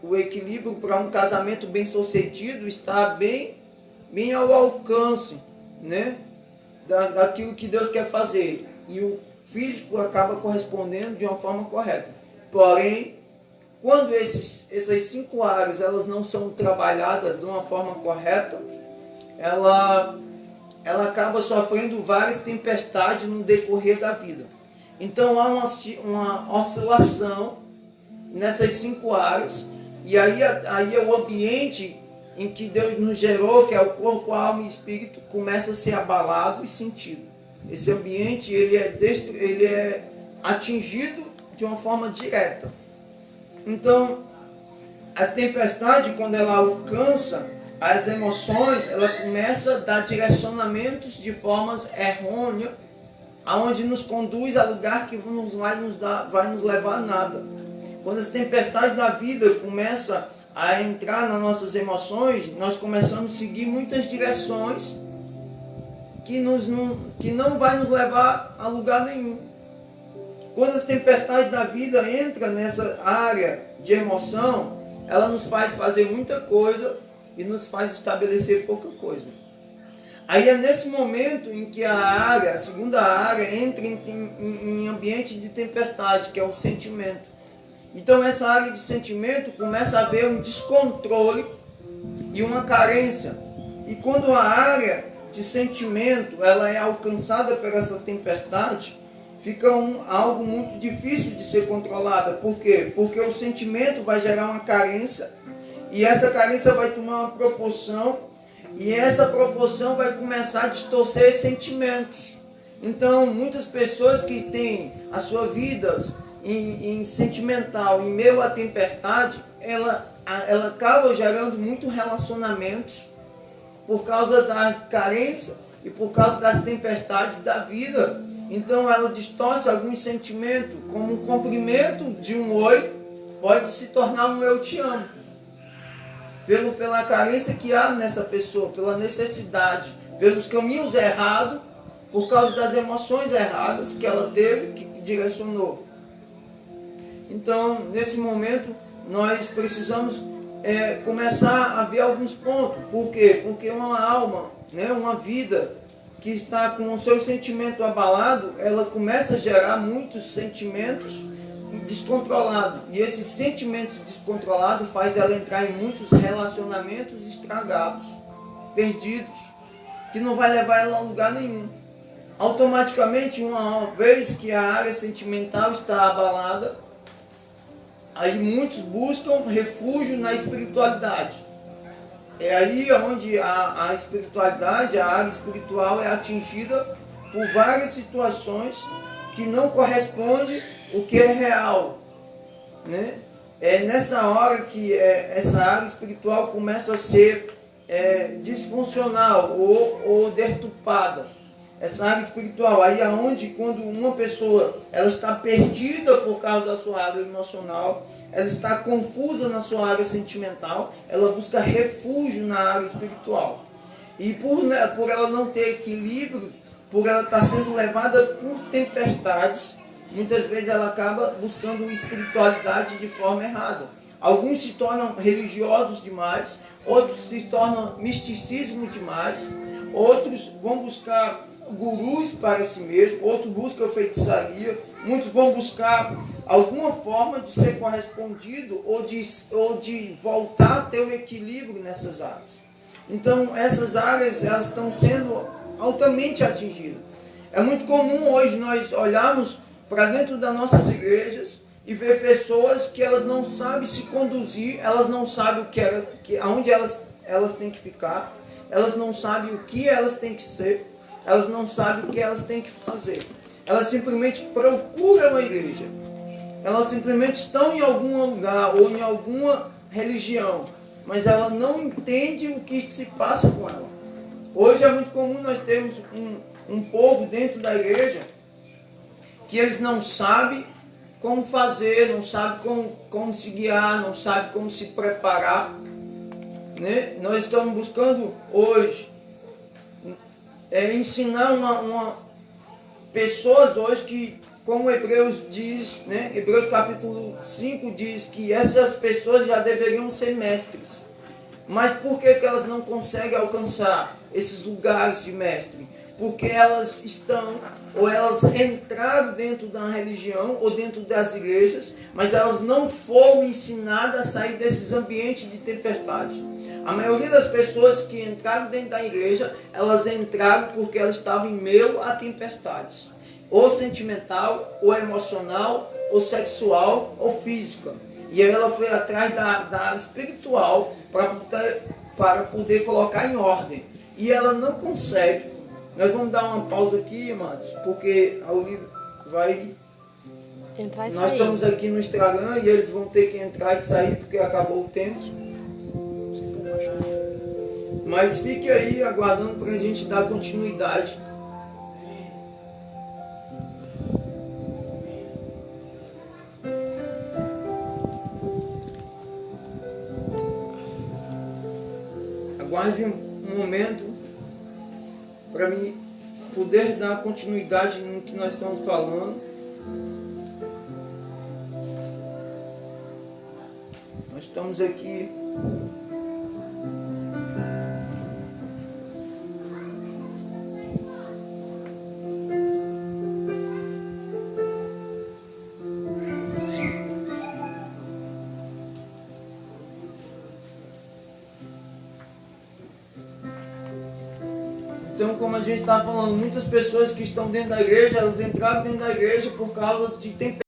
o equilíbrio para um casamento bem sucedido está bem ao alcance, né, daquilo que Deus quer fazer. E o físico acaba correspondendo de uma forma correta. Porém, quando essas 5 áreas elas não são trabalhadas de uma forma correta, ela acaba sofrendo várias tempestades no decorrer da vida. Então há uma oscilação nessas 5 áreas, e aí é o ambiente em que Deus nos gerou, que é o corpo, a alma e espírito, começa a ser abalado e sentido. Esse ambiente ele é atingido de uma forma direta. Então, a tempestade, quando ela alcança as emoções, ela começa a dar direcionamentos de formas errôneas, aonde nos conduz a lugar que vai nos levar a nada. Quando as tempestades da vida começam a entrar nas nossas emoções, nós começamos a seguir muitas direções que não vai nos levar a lugar nenhum. Quando as tempestades da vida entram nessa área de emoção, ela nos faz fazer muita coisa e nos faz estabelecer pouca coisa. Aí é nesse momento em que a segunda área, entra em ambiente de tempestade, que é o sentimento. Então essa área de sentimento começa a haver um descontrole e uma carência. E quando a área de sentimento ela é alcançada por essa tempestade, fica algo muito difícil de ser controlada. Por quê? Porque o sentimento vai gerar uma carência, e essa carência vai tomar uma proporção, e essa proporção vai começar a distorcer sentimentos. Então, muitas pessoas que têm a sua vida em sentimental, em meio à tempestade, ela acaba gerando muitos relacionamentos por causa da carência e por causa das tempestades da vida. Então ela distorce alguns sentimentos, como um cumprimento de um oi pode se tornar um eu te amo, pela carência que há nessa pessoa, pela necessidade, pelos caminhos errados, por causa das emoções erradas que ela teve, que direcionou. Então, nesse momento, nós precisamos começar a ver alguns pontos. Por quê? Porque uma alma, né, uma vida que está com o seu sentimento abalado, ela começa a gerar muitos sentimentos descontrolados. E esses sentimentos descontrolados faz ela entrar em muitos relacionamentos estragados, perdidos, que não vai levar ela a lugar nenhum. Automaticamente, uma vez que a área sentimental está abalada, aí muitos buscam refúgio na espiritualidade. É aí onde a espiritualidade, a área espiritual é atingida por várias situações que não correspondem o que é real, né? É nessa hora que essa área espiritual começa a ser disfuncional ou deturpada. Essa área espiritual, aí é onde, quando uma pessoa ela está perdida por causa da sua área emocional, ela está confusa na sua área sentimental, ela busca refúgio na área espiritual. E por ela não ter equilíbrio, por ela estar sendo levada por tempestades, muitas vezes ela acaba buscando espiritualidade de forma errada. Alguns se tornam religiosos demais, outros se tornam misticismo demais, outros vão buscar gurus para si mesmo, outros buscam feitiçaria, muitos vão buscar alguma forma de ser correspondido ou de voltar a ter o equilíbrio nessas áreas. Então essas áreas elas estão sendo altamente atingidas. É muito comum hoje nós olharmos para dentro das nossas igrejas e ver pessoas que elas não sabem se conduzir, elas não sabem aonde elas têm que ficar, elas não sabem o que elas têm que ser, elas não sabem o que elas têm que fazer. Elas simplesmente procuram a igreja. Elas simplesmente estão em algum lugar ou em alguma religião, mas ela não entende o que se passa com ela. Hoje é muito comum nós termos um povo dentro da igreja que eles não sabem como fazer, não sabem como se guiar, não sabem como se preparar, né? Nós estamos buscando hoje ensinar pessoas hoje que, como Hebreus diz, né? Hebreus capítulo 5 diz que essas pessoas já deveriam ser mestres. Mas por que elas não conseguem alcançar esses lugares de mestre? Porque elas elas entraram dentro da religião ou dentro das igrejas, mas elas não foram ensinadas a sair desses ambientes de tempestade. A maioria das pessoas que entraram dentro da igreja, elas entraram porque elas estavam em meio a tempestades, ou sentimental, ou emocional, ou sexual, ou física. E aí ela foi atrás da espiritual para poder colocar em ordem. E ela não consegue. Nós vamos dar uma pausa aqui, amados, porque a Olivia vai...
Entrar e
Nós
sair.
estamos aqui no Instagram e eles vão ter que entrar e sair porque acabou o tempo. Mas fique aí aguardando para a gente dar continuidade. Aguarde um momento para mim poder dar continuidade no que nós estamos falando. Nós estamos aqui Então, como a gente está falando, muitas pessoas que estão dentro da igreja, elas entraram dentro da igreja por causa de tempestade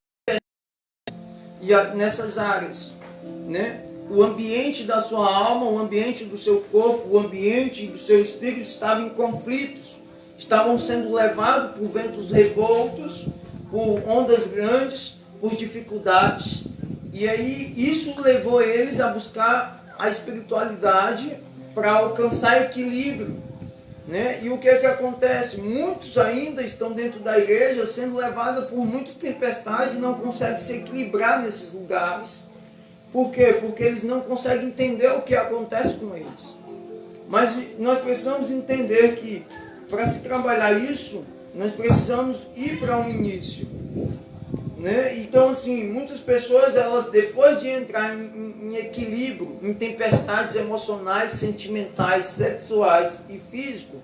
e nessas áreas, né? O ambiente da sua alma, o ambiente do seu corpo, o ambiente do seu espírito estava em conflitos, estavam sendo levados por ventos revoltos, por ondas grandes, por dificuldades. E aí isso levou eles a buscar a espiritualidade para alcançar equilíbrio, né? E o que é que acontece? Muitos ainda estão dentro da igreja sendo levados por muita tempestade e não conseguem se equilibrar nesses lugares. Por quê? Porque eles não conseguem entender o que acontece com eles. Mas nós precisamos entender que para se trabalhar isso, nós precisamos ir para um início, né? Então, assim, muitas pessoas, elas depois de entrar em equilíbrio, em tempestades emocionais, sentimentais, sexuais e físico,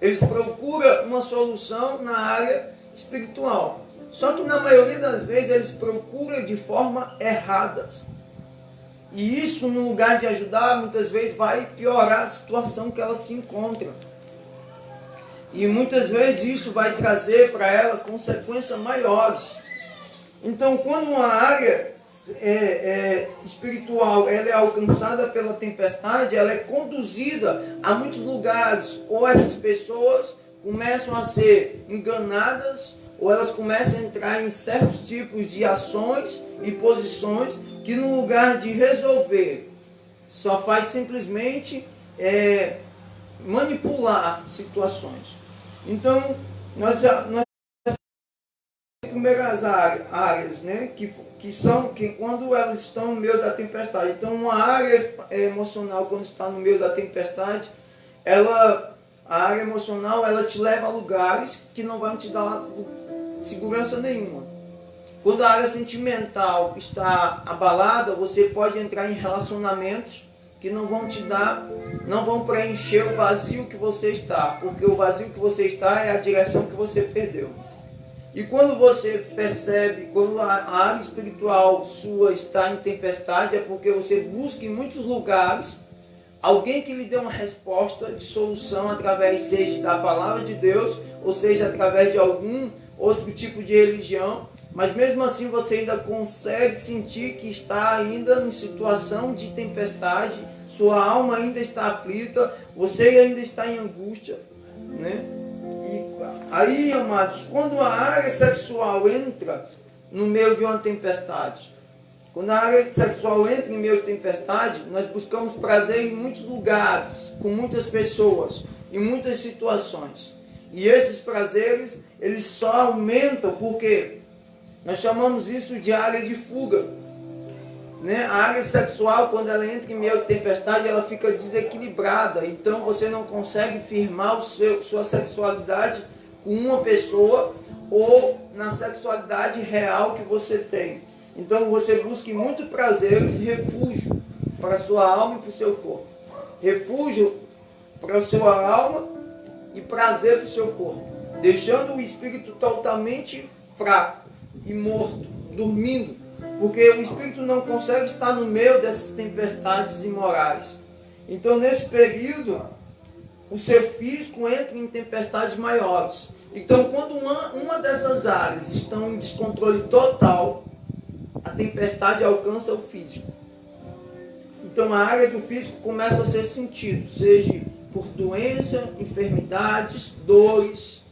eles procuram uma solução na área espiritual. Só que na maioria das vezes eles procuram de forma errada. E isso, no lugar de ajudar, muitas vezes vai piorar a situação que ela se encontra. E muitas vezes isso vai trazer para ela consequências maiores. Então, quando uma área espiritual ela é alcançada pela tempestade, ela é conduzida a muitos lugares, ou essas pessoas começam a ser enganadas, ou elas começam a entrar em certos tipos de ações e posições que, no lugar de resolver, só faz simplesmente manipular situações. Então, nós primeiras áreas, né, que são que quando elas estão no meio da tempestade. Então, uma área emocional, quando está no meio da tempestade, a área emocional, ela te leva a lugares que não vão te dar segurança nenhuma. Quando a área sentimental está abalada, você pode entrar em relacionamentos que não vão te dar, não vão preencher o vazio que você está, porque o vazio que você está é a direção que você perdeu. E quando você percebe, quando a área espiritual sua está em tempestade, é porque você busca em muitos lugares alguém que lhe dê uma resposta de solução através, seja da palavra de Deus, ou seja, através de algum outro tipo de religião, mas mesmo assim você ainda consegue sentir que está ainda em situação de tempestade, sua alma ainda está aflita, você ainda está em angústia, né? E aí, amados, quando a área sexual entra no meio de uma tempestade, quando a área sexual entra em meio de tempestade, nós buscamos prazer em muitos lugares, com muitas pessoas, em muitas situações. E esses prazeres, eles só aumentam porque nós chamamos isso de área de fuga, né? A área sexual, quando ela entra em meio de tempestade, ela fica desequilibrada. Então você não consegue firmar sua sexualidade com uma pessoa ou na sexualidade real que você tem. Então você busca muito prazeres e refúgio para a sua alma e para o seu corpo. Refúgio para a sua alma e prazer para o seu corpo. Deixando o espírito totalmente fraco e morto, dormindo. Porque o espírito não consegue estar no meio dessas tempestades imorais. Então nesse período, o seu físico entra em tempestades maiores. Então quando uma dessas áreas estão em descontrole total, a tempestade alcança o físico. Então a área do físico começa a ser sentido, seja por doença, enfermidades, dores,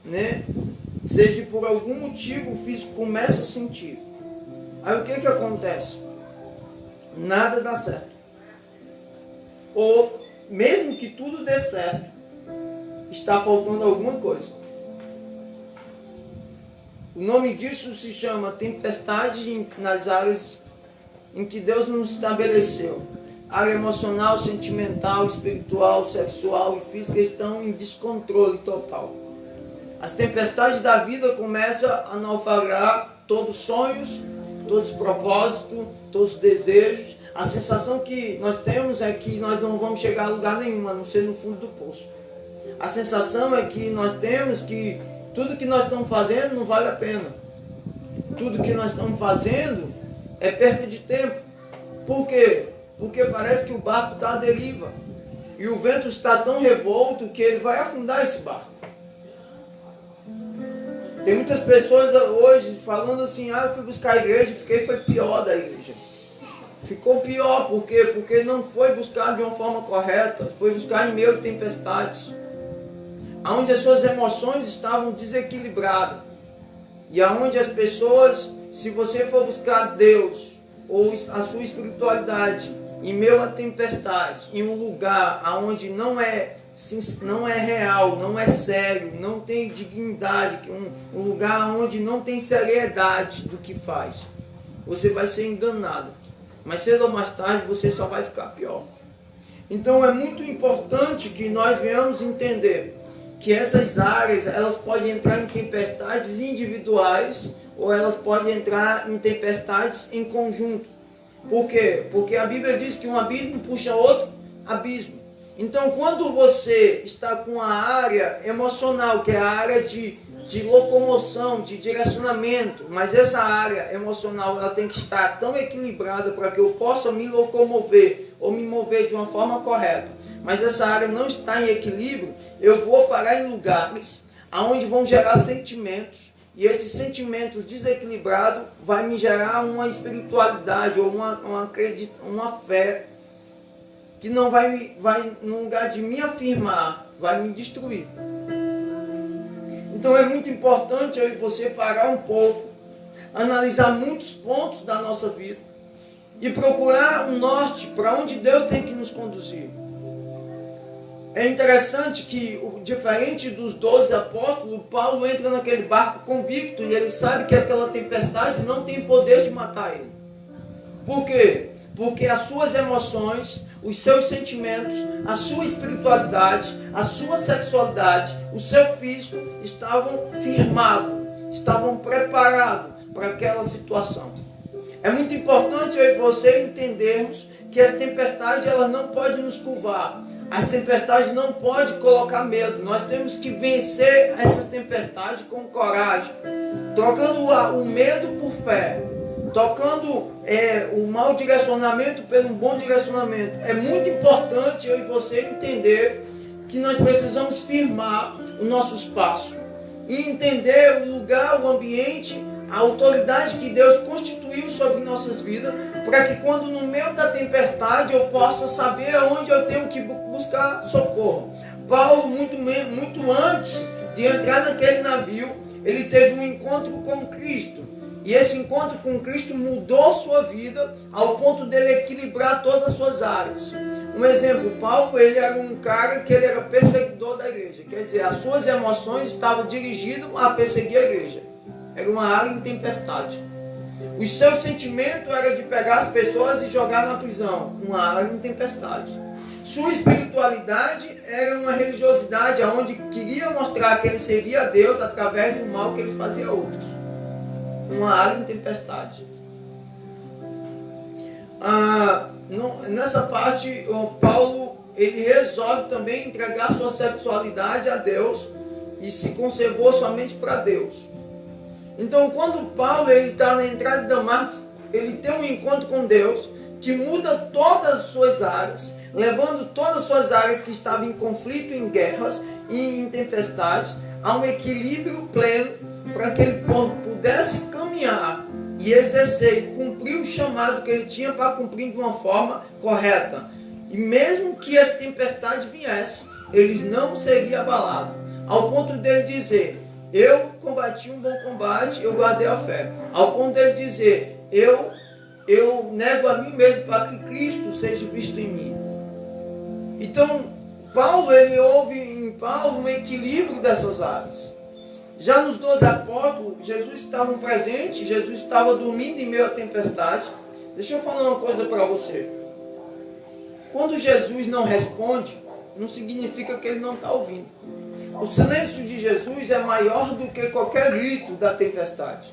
né? Seja por algum motivo o físico começa a sentir. Aí o que acontece? Nada dá certo. Ou mesmo que tudo dê certo, está faltando alguma coisa. O nome disso se chama tempestade nas áreas em que Deus nos estabeleceu. Área emocional, sentimental, espiritual, sexual e física estão em descontrole total. As tempestades da vida começam a naufragar todos os sonhos, todos os propósitos, todos os desejos. A sensação que nós temos é que nós não vamos chegar a lugar nenhum, a não ser no fundo do poço. A sensação é que nós temos que tudo que nós estamos fazendo não vale a pena. Tudo que nós estamos fazendo é perda de tempo. Por quê? Porque parece que o barco está à deriva. e o vento está tão revolto que ele vai afundar esse barco. Tem muitas pessoas hoje falando assim, eu fui buscar a igreja e foi pior da igreja. Ficou pior, por quê? Porque não foi buscar de uma forma correta, foi buscar em meio a tempestades, onde as suas emoções estavam desequilibradas, e aonde as pessoas, se você for buscar Deus, ou a sua espiritualidade, em meio à tempestade, em um lugar onde não é real, não é sério, não tem dignidade, um lugar onde não tem seriedade do que faz, você vai ser enganado. Mas cedo ou mais tarde você só vai ficar pior. Então é muito importante que nós venhamos entender que essas áreas, elas podem entrar em tempestades individuais ou elas podem entrar em tempestades em conjunto. Por quê? Porque a Bíblia diz que um abismo puxa outro abismo. Então quando você está com a área emocional, que é a área de locomoção, de direcionamento, mas essa área emocional ela tem que estar tão equilibrada para que eu possa me locomover ou me mover de uma forma correta, mas essa área não está em equilíbrio, eu vou parar em lugares onde vão gerar sentimentos, e esses sentimentos desequilibrados vai me gerar uma espiritualidade ou uma fé que não vai no lugar de me afirmar, vai me destruir. Então é muito importante eu e você parar um pouco, analisar muitos pontos da nossa vida e procurar um norte para onde Deus tem que nos conduzir. É interessante que, diferente dos 12 apóstolos, Paulo entra naquele barco convicto e ele sabe que aquela tempestade não tem poder de matar ele. Por quê? Porque as suas emoções, os seus sentimentos, a sua espiritualidade, a sua sexualidade, o seu físico estavam firmados, estavam preparados para aquela situação. É muito importante eu e você entendermos que as tempestades elas não podem nos curvar, as tempestades não podem colocar medo. Nós temos que vencer essas tempestades com coragem, trocando o medo por fé, trocando o mau direcionamento pelo bom direcionamento. É muito importante eu e você entender que nós precisamos firmar os nossos passos e entender o lugar, o ambiente, a autoridade que Deus constituiu sobre nossas vidas, para que quando no meio da tempestade eu possa saber aonde eu tenho que buscar socorro. Paulo, muito antes de entrar naquele navio, ele teve um encontro com Cristo. E esse encontro com Cristo mudou sua vida ao ponto dele equilibrar todas as suas áreas. Um exemplo, Paulo, ele era um cara que ele era perseguidor da igreja. Quer dizer, as suas emoções estavam dirigidas a perseguir a igreja. Era uma área em tempestade. O seu sentimento era de pegar as pessoas e jogar na prisão. Uma área em tempestade. Sua espiritualidade era uma religiosidade onde queria mostrar que ele servia a Deus através do mal que ele fazia a outros. Uma área em tempestade. Nessa parte, o Paulo ele resolve também entregar sua sexualidade a Deus e se conservou somente para Deus. Então, quando Paulo está na entrada de Damasco, ele tem um encontro com Deus que muda todas as suas áreas, levando todas as suas áreas que estavam em conflito, em guerras e em tempestades, a um equilíbrio pleno para que ele pudesse caminhar e exercer e cumprir o chamado que ele tinha para cumprir de uma forma correta. E mesmo que as tempestades viessem, eles não seriam abalados, ao ponto dele dizer: eu combati um bom combate, eu guardei a fé. Ao ponto dele dizer: eu nego a mim mesmo para que Cristo seja visto em mim. Então, Paulo, ele houve em Paulo um equilíbrio dessas áreas. Já nos 12 apóstolos, Jesus estava presente, Jesus estava dormindo em meio à tempestade. Deixa eu falar uma coisa para você. Quando Jesus não responde, não significa que ele não está ouvindo. O silêncio de Jesus é maior do que qualquer grito da tempestade.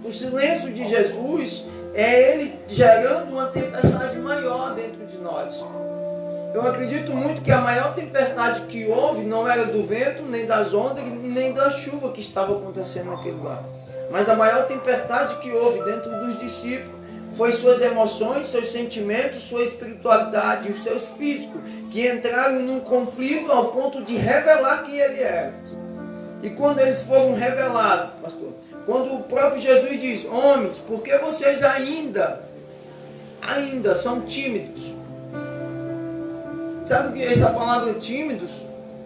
O silêncio de Jesus é ele gerando uma tempestade maior dentro de nós. Eu acredito muito que a maior tempestade que houve não era do vento, nem das ondas, nem da chuva que estava acontecendo naquele lugar. Mas a maior tempestade que houve dentro dos discípulos Foi suas emoções, seus sentimentos, sua espiritualidade e os seus físicos que entraram num conflito ao ponto de revelar quem ele era. E quando eles foram revelados, pastor, quando o próprio Jesus diz: homens, por que vocês ainda são tímidos? Sabe o que é essa palavra tímidos?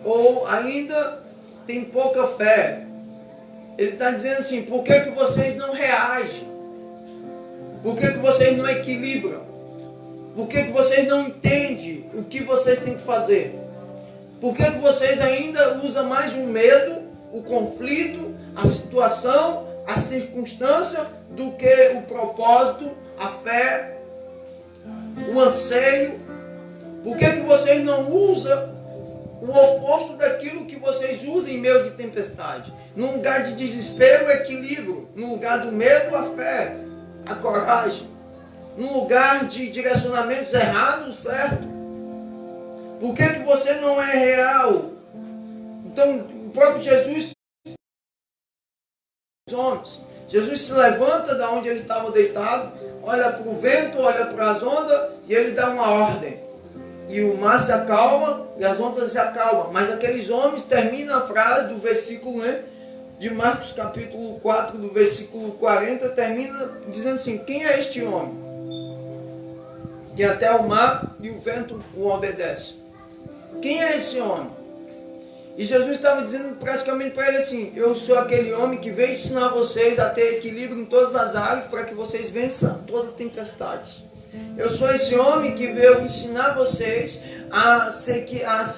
Ou ainda tem pouca fé. Ele está dizendo assim: por que vocês não reagem? Por que vocês não equilibram? Por que vocês não entendem o que vocês têm que fazer? Por que vocês ainda usam mais o medo, o conflito, a situação, a circunstância, do que o propósito, a fé, o anseio? Por que vocês não usam o oposto daquilo que vocês usam em meio de tempestade? No lugar de desespero, o equilíbrio. No lugar do medo, a fé, a coragem. No lugar de direcionamentos errados, certo? Por que você não é real? Então, o próprio Jesus, os homens, Jesus se levanta da onde ele estava deitado, olha para o vento, olha para as ondas e ele dá uma ordem. E o mar se acalma e as ondas se acalmam. Mas aqueles homens, termina a frase do versículo, né, de Marcos capítulo 4, do versículo 40, termina dizendo assim: quem é este homem? Que até o mar e o vento o obedecem. Quem é esse homem? E Jesus estava dizendo praticamente para ele assim: eu sou aquele homem que veio ensinar vocês a ter equilíbrio em todas as áreas para que vocês vençam todas as tempestades. Eu sou esse homem que veio ensinar vocês a se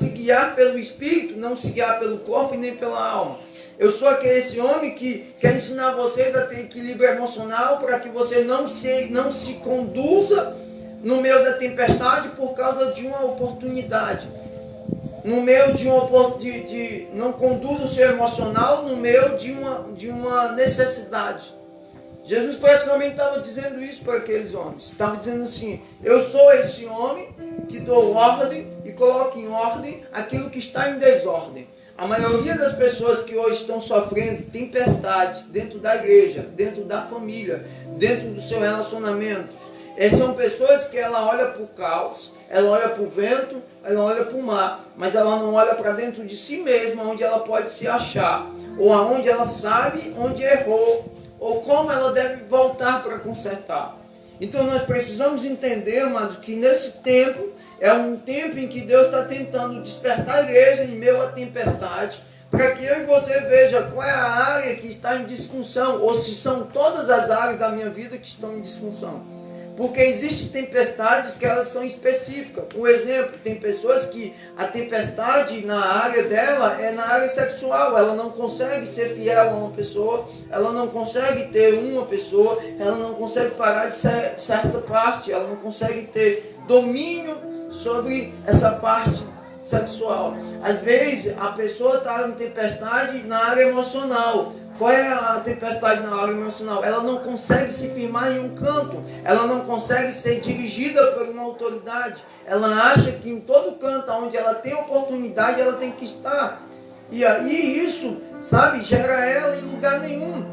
guiar pelo Espírito, não se guiar pelo corpo e nem pela alma. Eu sou esse homem que quer ensinar vocês a ter equilíbrio emocional para que você não se conduza no meio da tempestade por causa de uma oportunidade. No meio não conduza o seu emocional no meio de uma necessidade. Jesus praticamente estava dizendo isso para aqueles homens. Estava dizendo assim: eu sou esse homem que dou ordem e coloco em ordem aquilo que está em desordem. A maioria das pessoas que hoje estão sofrendo tempestades dentro da igreja, dentro da família, dentro dos seus relacionamentos, são pessoas que ela olha para o caos, ela olha para o vento, ela olha para o mar, mas ela não olha para dentro de si mesma, onde ela pode se achar, ou aonde ela sabe onde errou, ou como ela deve voltar para consertar. Então nós precisamos entender, amados, que nesse tempo é um tempo em que Deus está tentando despertar a igreja em meio à tempestade, para que eu e você veja qual é a área que está em disfunção, ou se são todas as áreas da minha vida que estão em disfunção. Porque existem tempestades que elas são específicas. Por exemplo, tem pessoas que a tempestade na área dela é na área sexual. Ela não consegue ser fiel a uma pessoa, ela não consegue ter uma pessoa, ela não consegue parar de certa parte, ela não consegue ter domínio sobre essa parte sexual. Às vezes a pessoa está em tempestade na área emocional. Qual é a tempestade na área emocional? Ela não consegue se firmar em um canto. Ela não consegue ser dirigida por uma autoridade. Ela acha que em todo canto onde ela tem oportunidade, ela tem que estar. E aí isso, sabe, gera ela em lugar nenhum.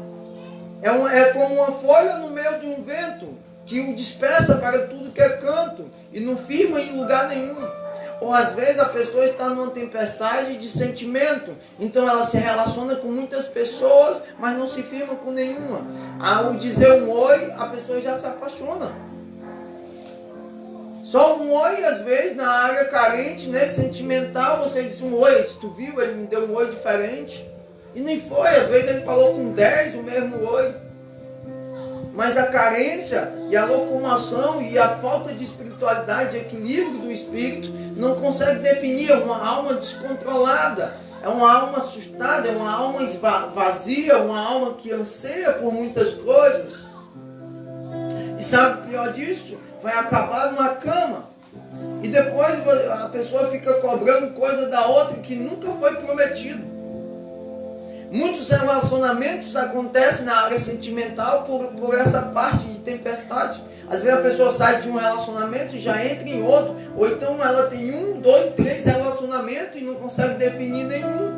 É como uma folha no meio de um vento, que o dispersa para tudo que é canto e não firma em lugar nenhum. Ou às vezes a pessoa está numa tempestade de sentimento, então ela se relaciona com muitas pessoas, mas não se firma com nenhuma. Ao dizer um oi, a pessoa já se apaixona. Só um oi, às vezes, na área carente, né, sentimental, você disse um oi, tu viu, ele me deu um oi diferente. E nem foi, às vezes ele falou com 10 o mesmo oi. Mas a carência e a locomoção e a falta de espiritualidade, de equilíbrio do espírito, não consegue definir uma alma descontrolada. É uma alma assustada, é uma alma vazia, uma alma que anseia por muitas coisas. E sabe o pior disso? Vai acabar numa cama. E depois a pessoa fica cobrando coisa da outra que nunca foi prometido. Muitos relacionamentos acontecem na área sentimental por essa parte de tempestade. Às vezes a pessoa sai de um relacionamento e já entra em outro. Ou então ela tem 1, 2, 3 relacionamentos e não consegue definir nenhum.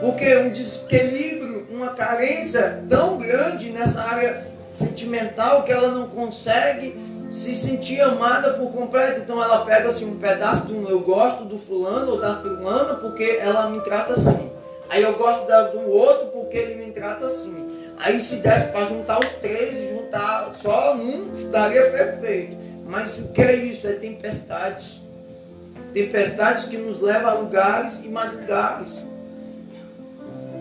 Porque um desequilíbrio, uma carência tão grande nessa área sentimental que ela não consegue se sentir amada por completo. Então ela pega assim um pedaço do eu gosto do fulano ou da fulana porque ela me trata assim. Aí eu gosto do outro porque ele me trata assim. Aí se desse para juntar os três e juntar só um, daria perfeito. Mas o que é isso? É tempestades. Tempestades que nos levam a lugares e mais lugares.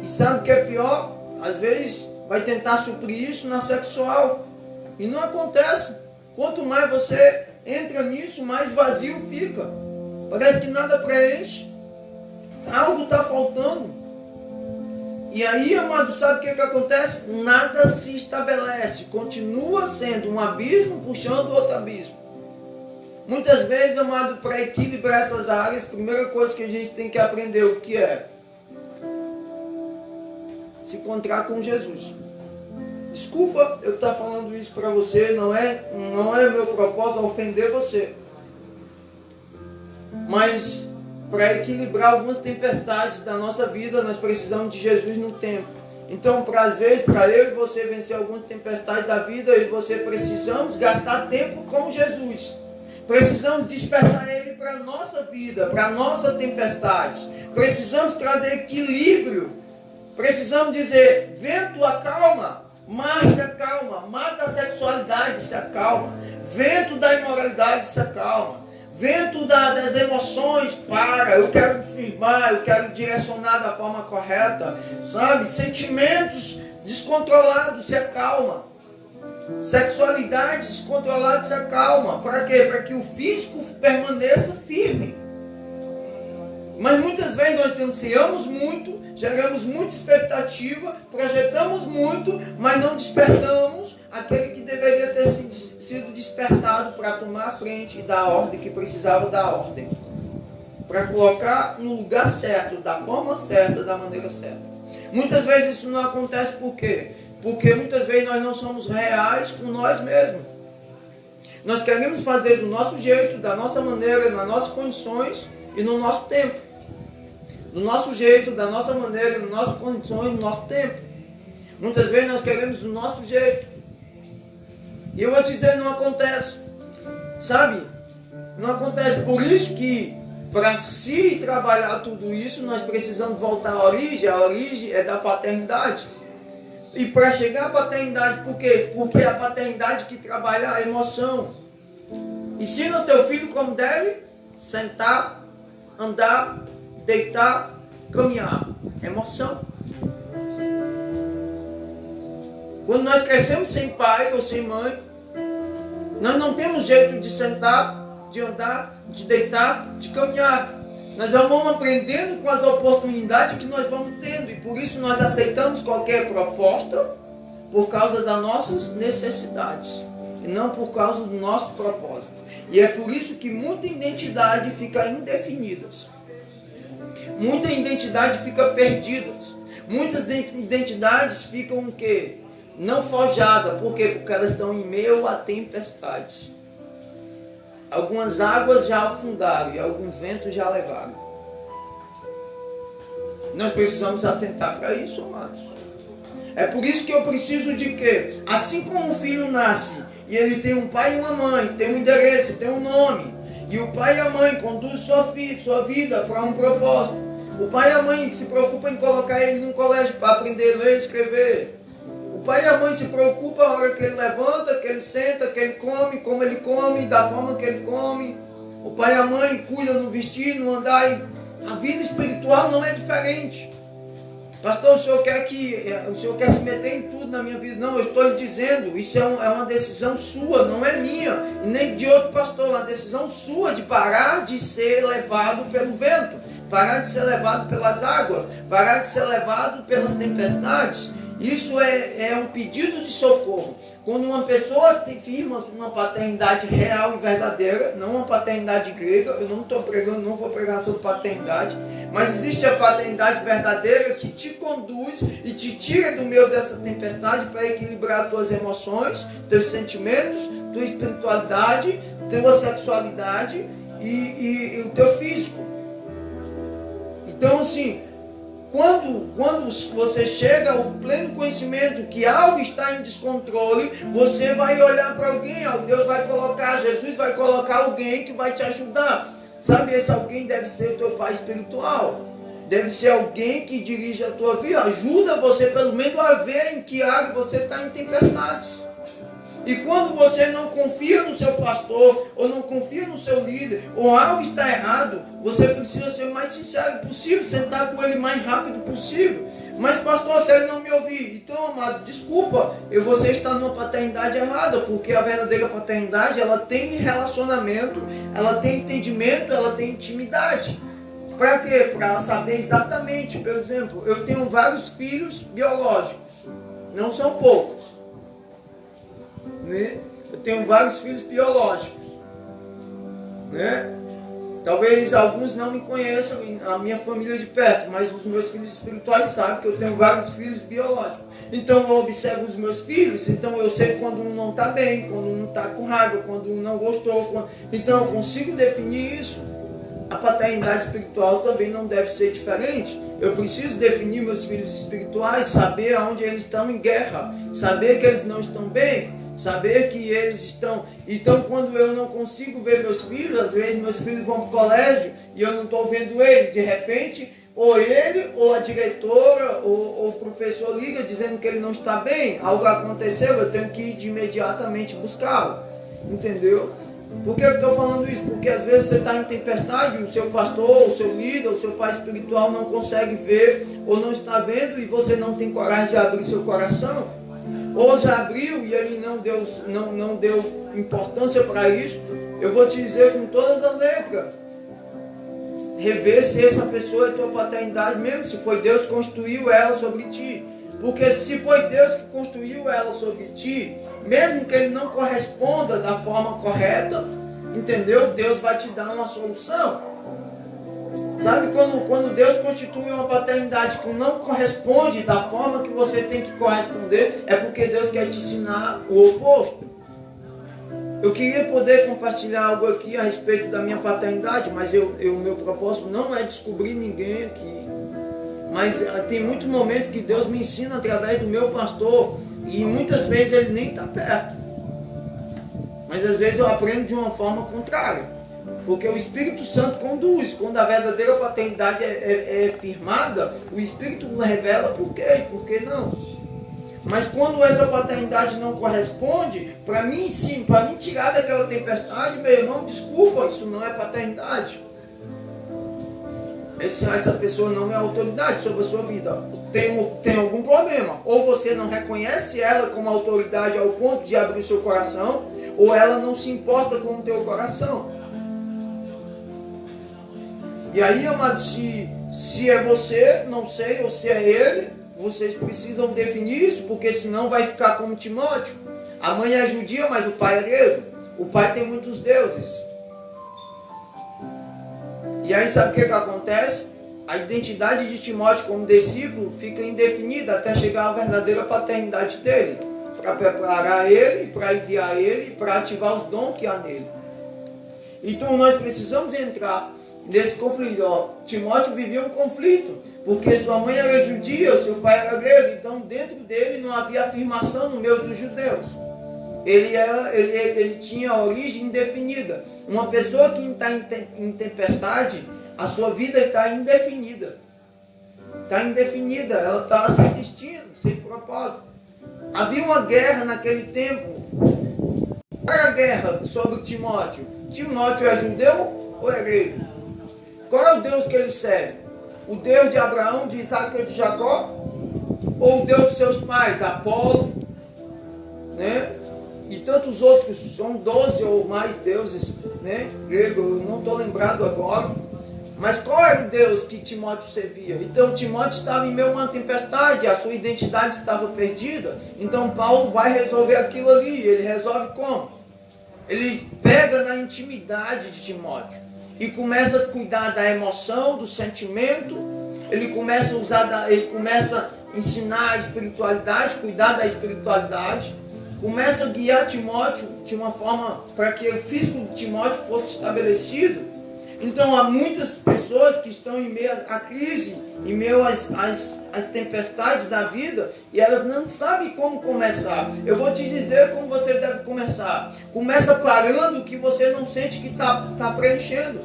E sabe o que é pior? Às vezes vai tentar suprir isso na sexual. E não acontece. Quanto mais você entra nisso, mais vazio fica. Parece que nada preenche. Algo está faltando. E aí, amado, sabe o que acontece? Nada se estabelece. Continua sendo um abismo puxando outro abismo. Muitas vezes, amado, para equilibrar essas áreas, a primeira coisa que a gente tem que aprender o que é? Se encontrar com Jesus. Desculpa eu estar falando isso para você, não é meu propósito ofender você. Mas para equilibrar algumas tempestades da nossa vida, nós precisamos de Jesus no tempo. Então, às vezes, para eu e você vencer algumas tempestades da vida, eu e você precisamos gastar tempo com Jesus. Precisamos despertar Ele para a nossa vida, para a nossa tempestade. Precisamos trazer equilíbrio. Precisamos dizer, vento acalma, mar se acalma, mar da sexualidade se acalma, vento da imoralidade se acalma, vento das emoções para, eu quero firmar, eu quero direcionar da forma correta, sabe? Sentimentos descontrolados se acalma, sexualidade descontrolada se acalma. Para quê? Para que o físico permaneça firme. Mas muitas vezes nós ansiamos muito, geramos muita expectativa, projetamos muito, mas não despertamos aquele que deveria ter sido despertado para tomar a frente e dar a ordem que precisava dar ordem. Para colocar no lugar certo, da forma certa, da maneira certa. Muitas vezes isso não acontece por quê? Porque muitas vezes nós não somos reais com nós mesmos. Nós queremos fazer do nosso jeito, da nossa maneira, nas nossas condições e no nosso tempo. Do nosso jeito, da nossa maneira, nas nossas condições, no nosso tempo. Muitas vezes nós queremos do nosso jeito. E eu vou te dizer, não acontece. Sabe? Não acontece. Por isso que, para se trabalhar tudo isso, nós precisamos voltar à origem. A origem é da paternidade. E para chegar à paternidade, por quê? Porque é a paternidade que trabalha a emoção. Ensina o teu filho como deve sentar, andar, deitar, caminhar. Emoção. Quando nós crescemos sem pai ou sem mãe, nós não temos jeito de sentar, de andar, de deitar, de caminhar. Nós vamos aprendendo com as oportunidades que nós vamos tendo. E por isso nós aceitamos qualquer proposta por causa das nossas necessidades. E não por causa do nosso propósito. E é por isso que muita identidade fica indefinida. Muita identidade fica perdida. Muitas identidades ficam o quê? Não forjadas. Por quê? Porque elas estão em meio a tempestades. Algumas águas já afundaram e alguns ventos já levaram. Nós precisamos atentar para isso, amados. É por isso que eu preciso de quê? Assim como o filho nasce e ele tem um pai e uma mãe, tem um endereço, tem um nome, e o pai e a mãe conduzem sua vida para um propósito. O pai e a mãe se preocupam em colocar ele num colégio para aprender a ler e escrever. O pai e a mãe se preocupam a hora que ele levanta, que ele senta, que ele come, como ele come, da forma que ele come. O pai e a mãe cuidam no vestir, no andar. A vida espiritual não é diferente. Pastor, o senhor quer se meter em tudo na minha vida? Não, eu estou lhe dizendo, isso é uma decisão sua, não é minha, e nem de outro pastor, é uma decisão sua de parar de ser levado pelo vento, parar de ser levado pelas águas, parar de ser levado pelas tempestades. Isso é um pedido de socorro. Quando uma pessoa firma uma paternidade real e verdadeira, não uma paternidade grega, eu não estou pregando, não vou pregar sobre paternidade, mas existe a paternidade verdadeira que te conduz e te tira do meio dessa tempestade para equilibrar tuas emoções, teus sentimentos, tua espiritualidade, tua sexualidade e o teu físico. Então, assim, Quando você chega ao pleno conhecimento que algo está em descontrole, você vai olhar para alguém, Deus vai colocar, Jesus vai colocar alguém que vai te ajudar. Sabe, esse alguém deve ser o teu pai espiritual. Deve ser alguém que dirige a tua vida, ajuda você pelo menos a ver em que área você está em tempestades. E quando você não confia no seu pastor, ou não confia no seu líder, ou algo está errado, você precisa ser o mais sincero possível, sentar com ele o mais rápido possível. Mas pastor, se ele não me ouvir, então amado, desculpa, você está numa paternidade errada, porque a verdadeira paternidade, ela tem relacionamento, ela tem entendimento, ela tem intimidade. Para quê? Para saber exatamente. Por exemplo, eu tenho vários filhos biológicos, não são poucos. Né? Eu tenho vários filhos biológicos, né? Talvez alguns não me conheçam, a minha família de perto, mas os meus filhos espirituais sabem que eu tenho vários filhos biológicos. Então eu observo os meus filhos, então eu sei quando um não está bem, quando um está com raiva, quando um não gostou. Então eu consigo definir isso. A paternidade espiritual também não deve ser diferente. Eu preciso definir meus filhos espirituais, saber aonde eles estão em guerra, saber que eles não estão bem, saber que eles estão... Então, quando eu não consigo ver meus filhos, às vezes meus filhos vão para o colégio e eu não estou vendo ele, de repente, ou ele, ou a diretora, ou o professor liga dizendo que ele não está bem, algo aconteceu, eu tenho que ir de imediatamente buscá-lo, entendeu? Por que eu estou falando isso? Porque às vezes você está em tempestade, o seu pastor, o seu líder, o seu pai espiritual não consegue ver, ou não está vendo, e você não tem coragem de abrir seu coração. Ou já abriu e ele não deu importância para isso. Eu vou te dizer com todas as letras, rever se essa pessoa é tua paternidade mesmo, se foi Deus que construiu ela sobre ti. Porque se foi Deus que construiu ela sobre ti, mesmo que ele não corresponda da forma correta, entendeu? Deus vai te dar uma solução. Sabe, quando Deus constitui uma paternidade que não corresponde da forma que você tem que corresponder, é porque Deus quer te ensinar o oposto. Eu queria poder compartilhar algo aqui a respeito da minha paternidade, mas o meu propósito não é descobrir ninguém aqui. Mas tem muito momento que Deus me ensina através do meu pastor, e muitas vezes ele nem está perto. Mas às vezes eu aprendo de uma forma contrária. Porque o Espírito Santo conduz. Quando a verdadeira paternidade é firmada, o Espírito revela por quê e por que não. Mas quando essa paternidade não corresponde, para mim sim, para me tirar daquela tempestade, meu irmão, desculpa, isso não é paternidade. Essa pessoa não é autoridade sobre a sua vida. Tem algum problema. Ou você não reconhece ela como autoridade ao ponto de abrir o seu coração, ou ela não se importa com o teu coração. E aí, amado, se é você, não sei, ou se é ele, vocês precisam definir isso, porque senão vai ficar como Timóteo. A mãe é judia, mas o pai é grego. O pai tem muitos deuses. E aí sabe o que acontece? A identidade de Timóteo como discípulo fica indefinida até chegar à verdadeira paternidade dele. Para preparar ele, para enviar ele, para ativar os dons que há nele. Então nós precisamos entrar nesse conflito. Timóteo vivia um conflito, porque sua mãe era judia, seu pai era grego, então dentro dele não havia afirmação no meio dos judeus. Ele tinha origem indefinida. Uma pessoa que está em tempestade, a sua vida está indefinida. Está indefinida, ela está sem destino, sem propósito. Havia uma guerra naquele tempo. Qual era a guerra sobre Timóteo? Timóteo é judeu ou é grego? Qual é o Deus que ele serve? O Deus de Abraão, de Isaac e de Jacó? Ou o Deus de seus pais, Apolo, né? E tantos outros, são 12 ou mais deuses, né? Grego, eu não estou lembrado agora. Mas qual era o Deus que Timóteo servia? Então Timóteo estava em meio a uma tempestade, a sua identidade estava perdida. Então Paulo vai resolver aquilo ali. Ele resolve como? Ele pega na intimidade de Timóteo e começa a cuidar da emoção, do sentimento. Ele começa a ensinar a espiritualidade, cuidar da espiritualidade. Começa a guiar Timóteo de uma forma para que o físico de Timóteo fosse estabelecido. Então há muitas pessoas que estão em meio à crise, em meio às tempestades da vida, e elas não sabem como começar. Eu vou te dizer como você deve começar. Começa parando o que você não sente que está preenchendo.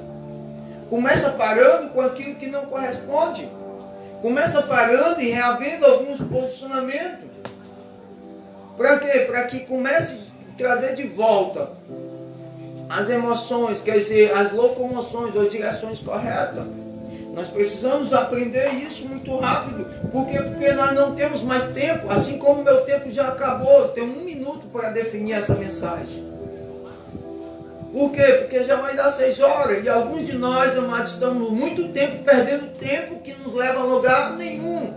Começa parando com aquilo que não corresponde. Começa parando e reavendo alguns posicionamentos. Para quê? Para que comece a trazer de volta as emoções, quer dizer, as locomoções ou direções corretas. Nós precisamos aprender isso muito rápido. Por quê? Porque nós não temos mais tempo. Assim como o meu tempo já acabou, eu tenho 1 minuto para definir essa mensagem. Por quê? Porque já vai dar 6 horas. E alguns de nós, amados, estamos muito tempo perdendo tempo que nos leva a lugar nenhum.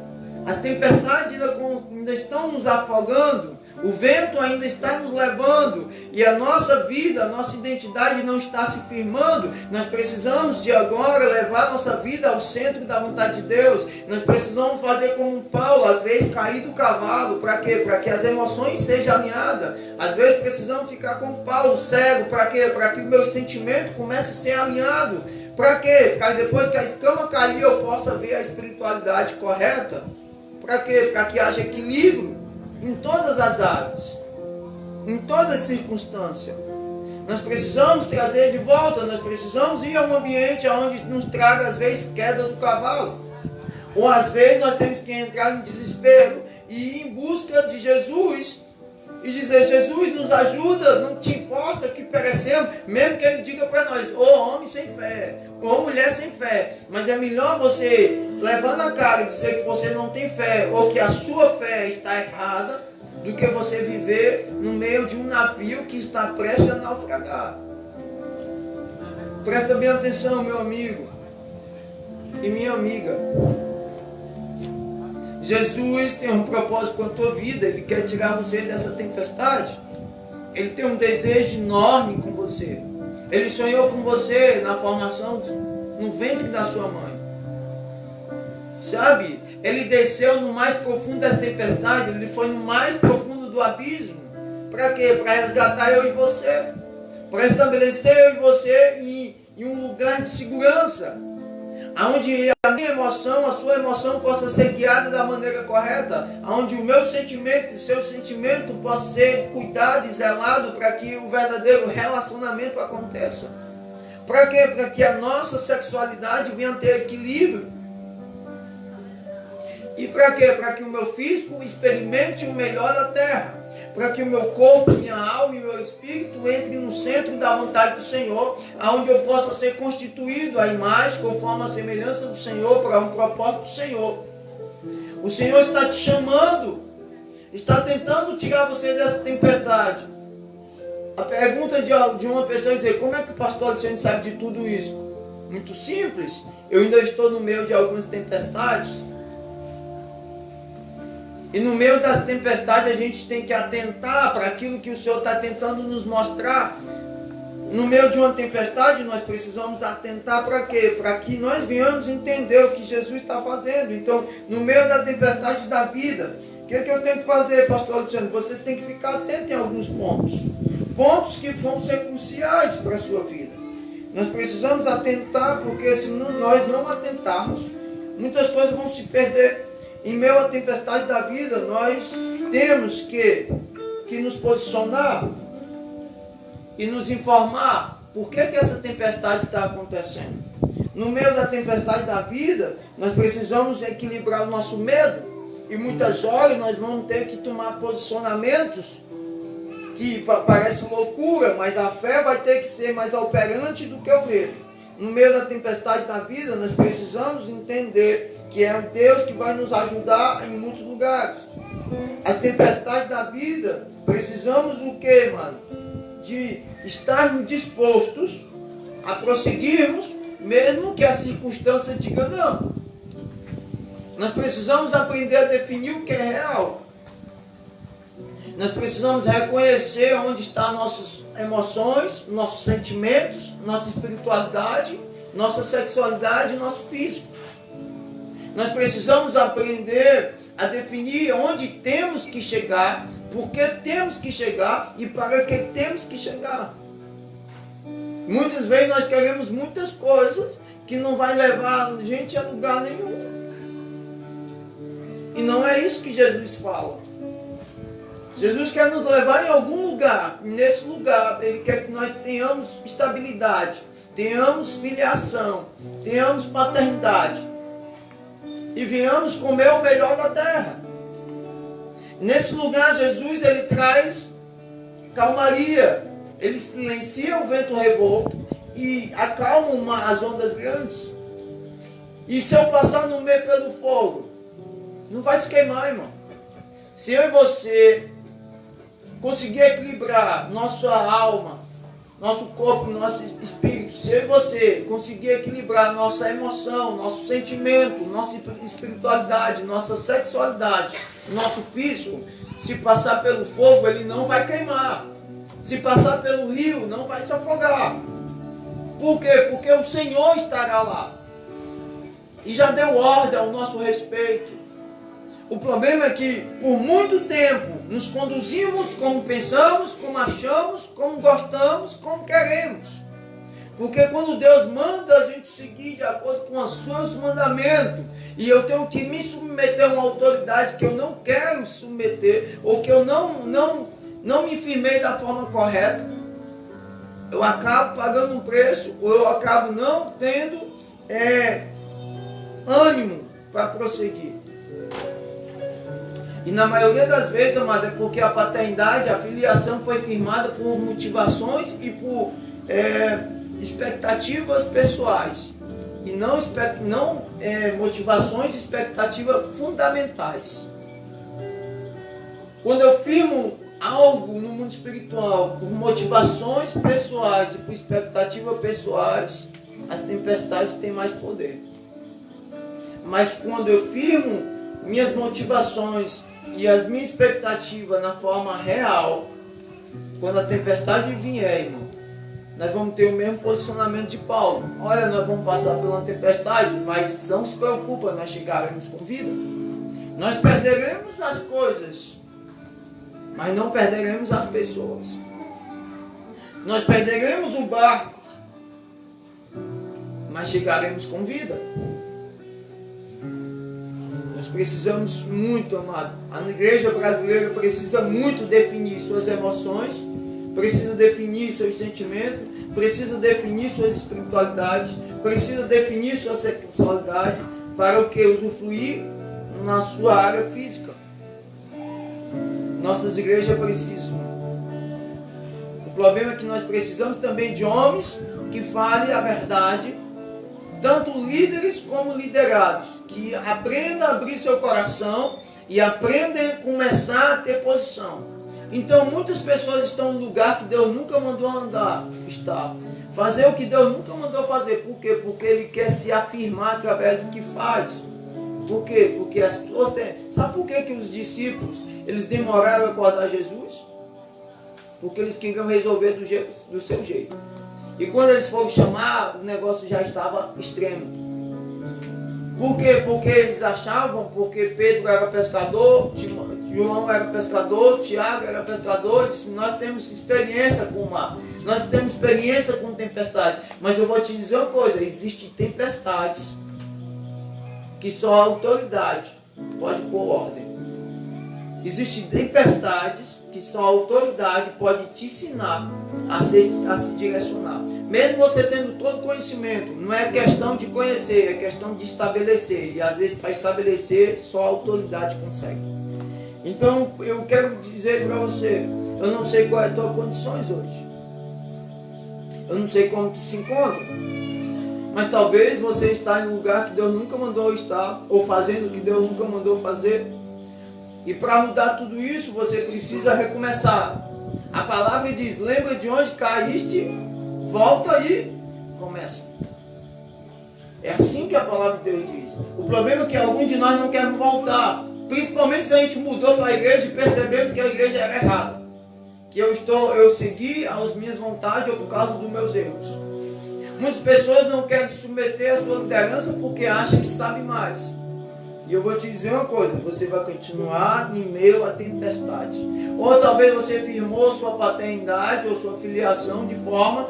As tempestades ainda estão nos afogando. O vento ainda está nos levando e a nossa vida, a nossa identidade não está se firmando. Nós precisamos de agora levar a nossa vida ao centro da vontade de Deus. Nós precisamos fazer como Paulo, às vezes cair do cavalo. Para quê? Para que as emoções sejam alinhadas. Às vezes precisamos ficar como Paulo, cego. Para quê? Para que o meu sentimento comece a ser alinhado. Para quê? Para depois que a escama cair eu possa ver a espiritualidade correta. Para quê? Para que haja equilíbrio em todas as áreas, em todas as circunstâncias. Nós precisamos trazer de volta, nós precisamos ir a um ambiente onde nos traga às vezes queda do cavalo. Ou às vezes nós temos que entrar em desespero e ir em busca de Jesus e dizer: Jesus, nos ajuda, não te importa que perecemos, mesmo que Ele diga para nós: ô homem sem fé, ou mulher sem fé. Mas é melhor você levar na cara e dizer que você não tem fé, ou que a sua fé está errada, do que você viver no meio de um navio que está prestes a naufragar. Presta bem atenção, meu amigo e minha amiga. Jesus tem um propósito com a tua vida. Ele quer tirar você dessa tempestade. Ele tem um desejo enorme com você. Ele sonhou com você na formação, no ventre da sua mãe. Sabe? Ele desceu no mais profundo das tempestades. Ele foi no mais profundo do abismo. Para quê? Para resgatar eu e você. Para estabelecer eu e você em um lugar de segurança. Onde a minha emoção, a sua emoção possa ser guiada da maneira correta, onde o meu sentimento, o seu sentimento possa ser cuidado e zelado para que o verdadeiro relacionamento aconteça. Para quê? Para que a nossa sexualidade venha a ter equilíbrio. E para quê? Para que o meu físico experimente o melhor da terra. Para que o meu corpo, minha alma e meu espírito entre no centro da vontade do Senhor, aonde eu possa ser constituído a imagem conforme a semelhança do Senhor, para um propósito do Senhor. O Senhor está te chamando, está tentando tirar você dessa tempestade. A pergunta de uma pessoa é dizer: como é que o pastor Alexandre sabe de tudo isso? Muito simples. Eu ainda estou no meio de algumas tempestades. E no meio das tempestades a gente tem que atentar para aquilo que o Senhor está tentando nos mostrar. No meio de uma tempestade nós precisamos atentar para quê? Para que nós venhamos entender o que Jesus está fazendo. Então, no meio da tempestade da vida, o que eu tenho que fazer, pastor Alexandre? Você tem que ficar atento em alguns pontos. Pontos que vão ser cruciais para a sua vida. Nós precisamos atentar, porque se nós não atentarmos, muitas coisas vão se perder. Em meio à tempestade da vida, nós temos que nos posicionar e nos informar por que essa tempestade está acontecendo. No meio da tempestade da vida, nós precisamos equilibrar o nosso medo. E muitas horas nós vamos ter que tomar posicionamentos que parecem loucura, mas a fé vai ter que ser mais operante do que o medo. No meio da tempestade da vida, nós precisamos entender que é o Deus que vai nos ajudar em muitos lugares. As tempestades da vida, precisamos o quê, mano? De estarmos dispostos a prosseguirmos, mesmo que a circunstância diga não. Nós precisamos aprender a definir o que é real. Nós precisamos reconhecer onde estão nossas emoções, nossos sentimentos, nossa espiritualidade, nossa sexualidade e nosso físico. Nós precisamos aprender a definir onde temos que chegar, por que temos que chegar e para que temos que chegar. Muitas vezes nós queremos muitas coisas que não vai levar a gente a lugar nenhum. E não é isso que Jesus fala. Jesus quer nos levar em algum lugar. E nesse lugar, Ele quer que nós tenhamos estabilidade, tenhamos filiação, tenhamos paternidade. E venhamos comer o melhor da terra. Nesse lugar, Jesus, Ele traz calmaria. Ele silencia o vento revolto e acalma as ondas grandes. E se eu passar no meio pelo fogo, não vai se queimar, irmão. Se eu e você conseguir equilibrar nossa alma, nosso corpo, nosso espírito, se eu e você conseguir equilibrar nossa emoção, nosso sentimento, nossa espiritualidade, nossa sexualidade, nosso físico, se passar pelo fogo, ele não vai queimar. Se passar pelo rio, não vai se afogar. Por quê? Porque o Senhor estará lá. E já deu ordem ao nosso respeito. O problema é que, por muito tempo, nos conduzimos como pensamos, como achamos, como gostamos, como queremos. Porque quando Deus manda a gente seguir de acordo com os seus mandamentos, e eu tenho que me submeter a uma autoridade que eu não quero submeter, ou que eu não me firmei da forma correta, eu acabo pagando um preço, ou eu acabo não tendo ânimo para prosseguir. E na maioria das vezes, amado, é porque a paternidade, a filiação foi firmada por motivações e por expectativas pessoais. E não motivações e expectativas fundamentais. Quando eu firmo algo no mundo espiritual por motivações pessoais e por expectativas pessoais, as tempestades têm mais poder. Mas quando eu firmo minhas motivações e as minhas expectativas na forma real, quando a tempestade vier, irmão, nós vamos ter o mesmo posicionamento de Paulo. Olha, nós vamos passar por uma tempestade, mas não se preocupa, nós chegaremos com vida. Nós perderemos as coisas, mas não perderemos as pessoas. Nós perderemos o barco, mas chegaremos com vida. Nós precisamos muito, amado. A igreja brasileira precisa muito definir suas emoções, precisa definir seus sentimentos, precisa definir suas espiritualidades, precisa definir sua sexualidade para o que? Usufruir na sua área física. Nossas igrejas precisam. O problema é que nós precisamos também de homens que falem a verdade, tanto líderes como liderados, que aprendam a abrir seu coração e aprendam a começar a ter posição. Então muitas pessoas estão no lugar que Deus nunca mandou estar. Fazer o que Deus nunca mandou fazer. Por quê? Porque Ele quer se afirmar através do que faz. Por quê? Porque as pessoas têm... Sabe por que os discípulos eles demoraram a acordar Jesus? Porque eles queriam resolver do seu jeito. E quando eles foram chamar, o negócio já estava extremo. Por quê? Porque eles achavam, porque Pedro era pescador, João era pescador, Tiago era pescador, disse, nós temos experiência com o mar, nós temos experiência com tempestade. Mas eu vou te dizer uma coisa, existem tempestades que só a autoridade pode pôr ordem. Existem tempestades que só a autoridade pode te ensinar a se direcionar. Mesmo você tendo todo conhecimento, não é questão de conhecer, é questão de estabelecer. E às vezes para estabelecer, só a autoridade consegue. Então eu quero dizer para você, eu não sei qual é as tuas condições hoje. Eu não sei como tu se encontra. Mas talvez você está em um lugar que Deus nunca mandou estar, ou fazendo o que Deus nunca mandou fazer. E para mudar tudo isso, você precisa recomeçar. A palavra diz, lembra de onde caíste, volta e começa. É assim que a palavra de Deus diz. O problema é que alguns de nós não querem voltar. Principalmente se a gente mudou para a igreja e percebemos que a igreja era errada. Que eu segui às minhas vontades ou por causa dos meus erros. Muitas pessoas não querem se submeter à sua liderança porque acham que sabem mais. E eu vou te dizer uma coisa, você vai continuar em meio à tempestade. Ou talvez você firmou sua paternidade ou sua filiação de forma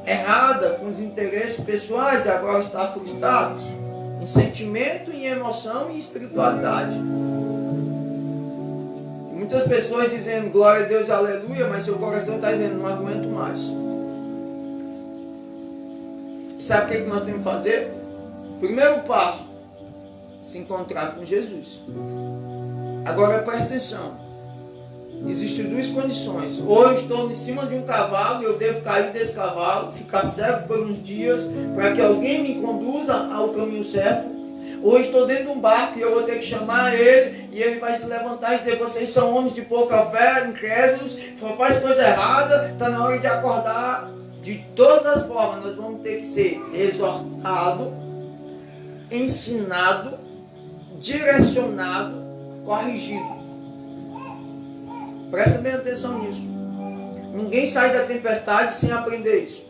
errada, com os interesses pessoais, e agora está frustrados em sentimento, em emoção e espiritualidade. Muitas pessoas dizendo glória a Deus e aleluia, mas seu coração está dizendo não aguento mais. E sabe o que nós temos que fazer? Primeiro passo, se encontrar com Jesus. Agora presta atenção. Existem duas condições. Ou eu estou em cima de um cavalo e eu devo cair desse cavalo, ficar cego por uns dias, para que alguém me conduza ao caminho certo. Ou eu estou dentro de um barco e eu vou ter que chamar ele e ele vai se levantar e dizer: vocês são homens de pouca fé, incrédulos, faz coisa errada, está na hora de acordar. De todas as formas, nós vamos ter que ser exortado, ensinado, direcionado, corrigido. Presta bem atenção nisso. Ninguém sai da tempestade sem aprender isso.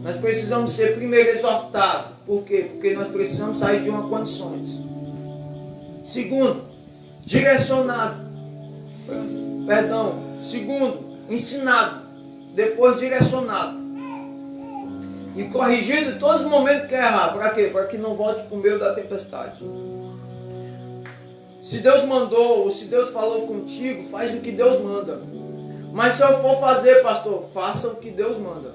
Nós precisamos ser primeiro exortados. Por quê? Porque nós precisamos sair de uma condições. Segundo, direcionado. Segundo, ensinado. Depois direcionado. E corrigido em todos os momentos que errar. Para quê? Para que não volte para o meio da tempestade. Se Deus mandou, ou se Deus falou contigo, faz o que Deus manda. Mas se eu for fazer, pastor, faça o que Deus manda.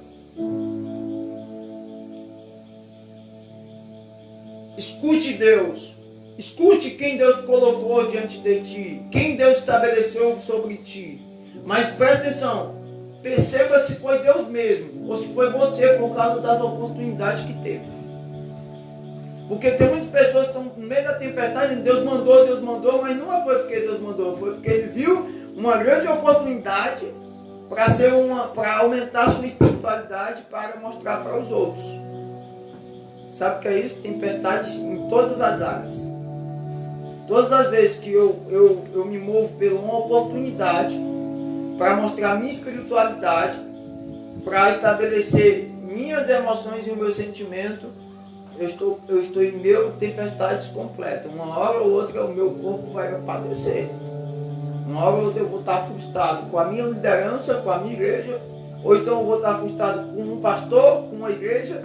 Escute Deus. Escute quem Deus colocou diante de ti. Quem Deus estabeleceu sobre ti. Mas preste atenção. Perceba se foi Deus mesmo. Ou se foi você por causa das oportunidades que teve. Porque tem muitas pessoas que estão no meio da tempestade dizendo Deus mandou, mas não foi porque Deus mandou. Foi porque Ele viu uma grande oportunidade para aumentar a sua espiritualidade, para mostrar para os outros. Sabe o que é isso? Tempestades em todas as áreas. Todas as vezes que eu me movo por uma oportunidade para mostrar minha espiritualidade, para estabelecer minhas emoções e o meu sentimento, eu estou em meio a tempestades completas. Uma hora ou outra o meu corpo vai padecer. Uma hora ou outra eu vou estar frustrado com a minha liderança, com a minha igreja, ou então eu vou estar frustrado com um pastor, com uma igreja,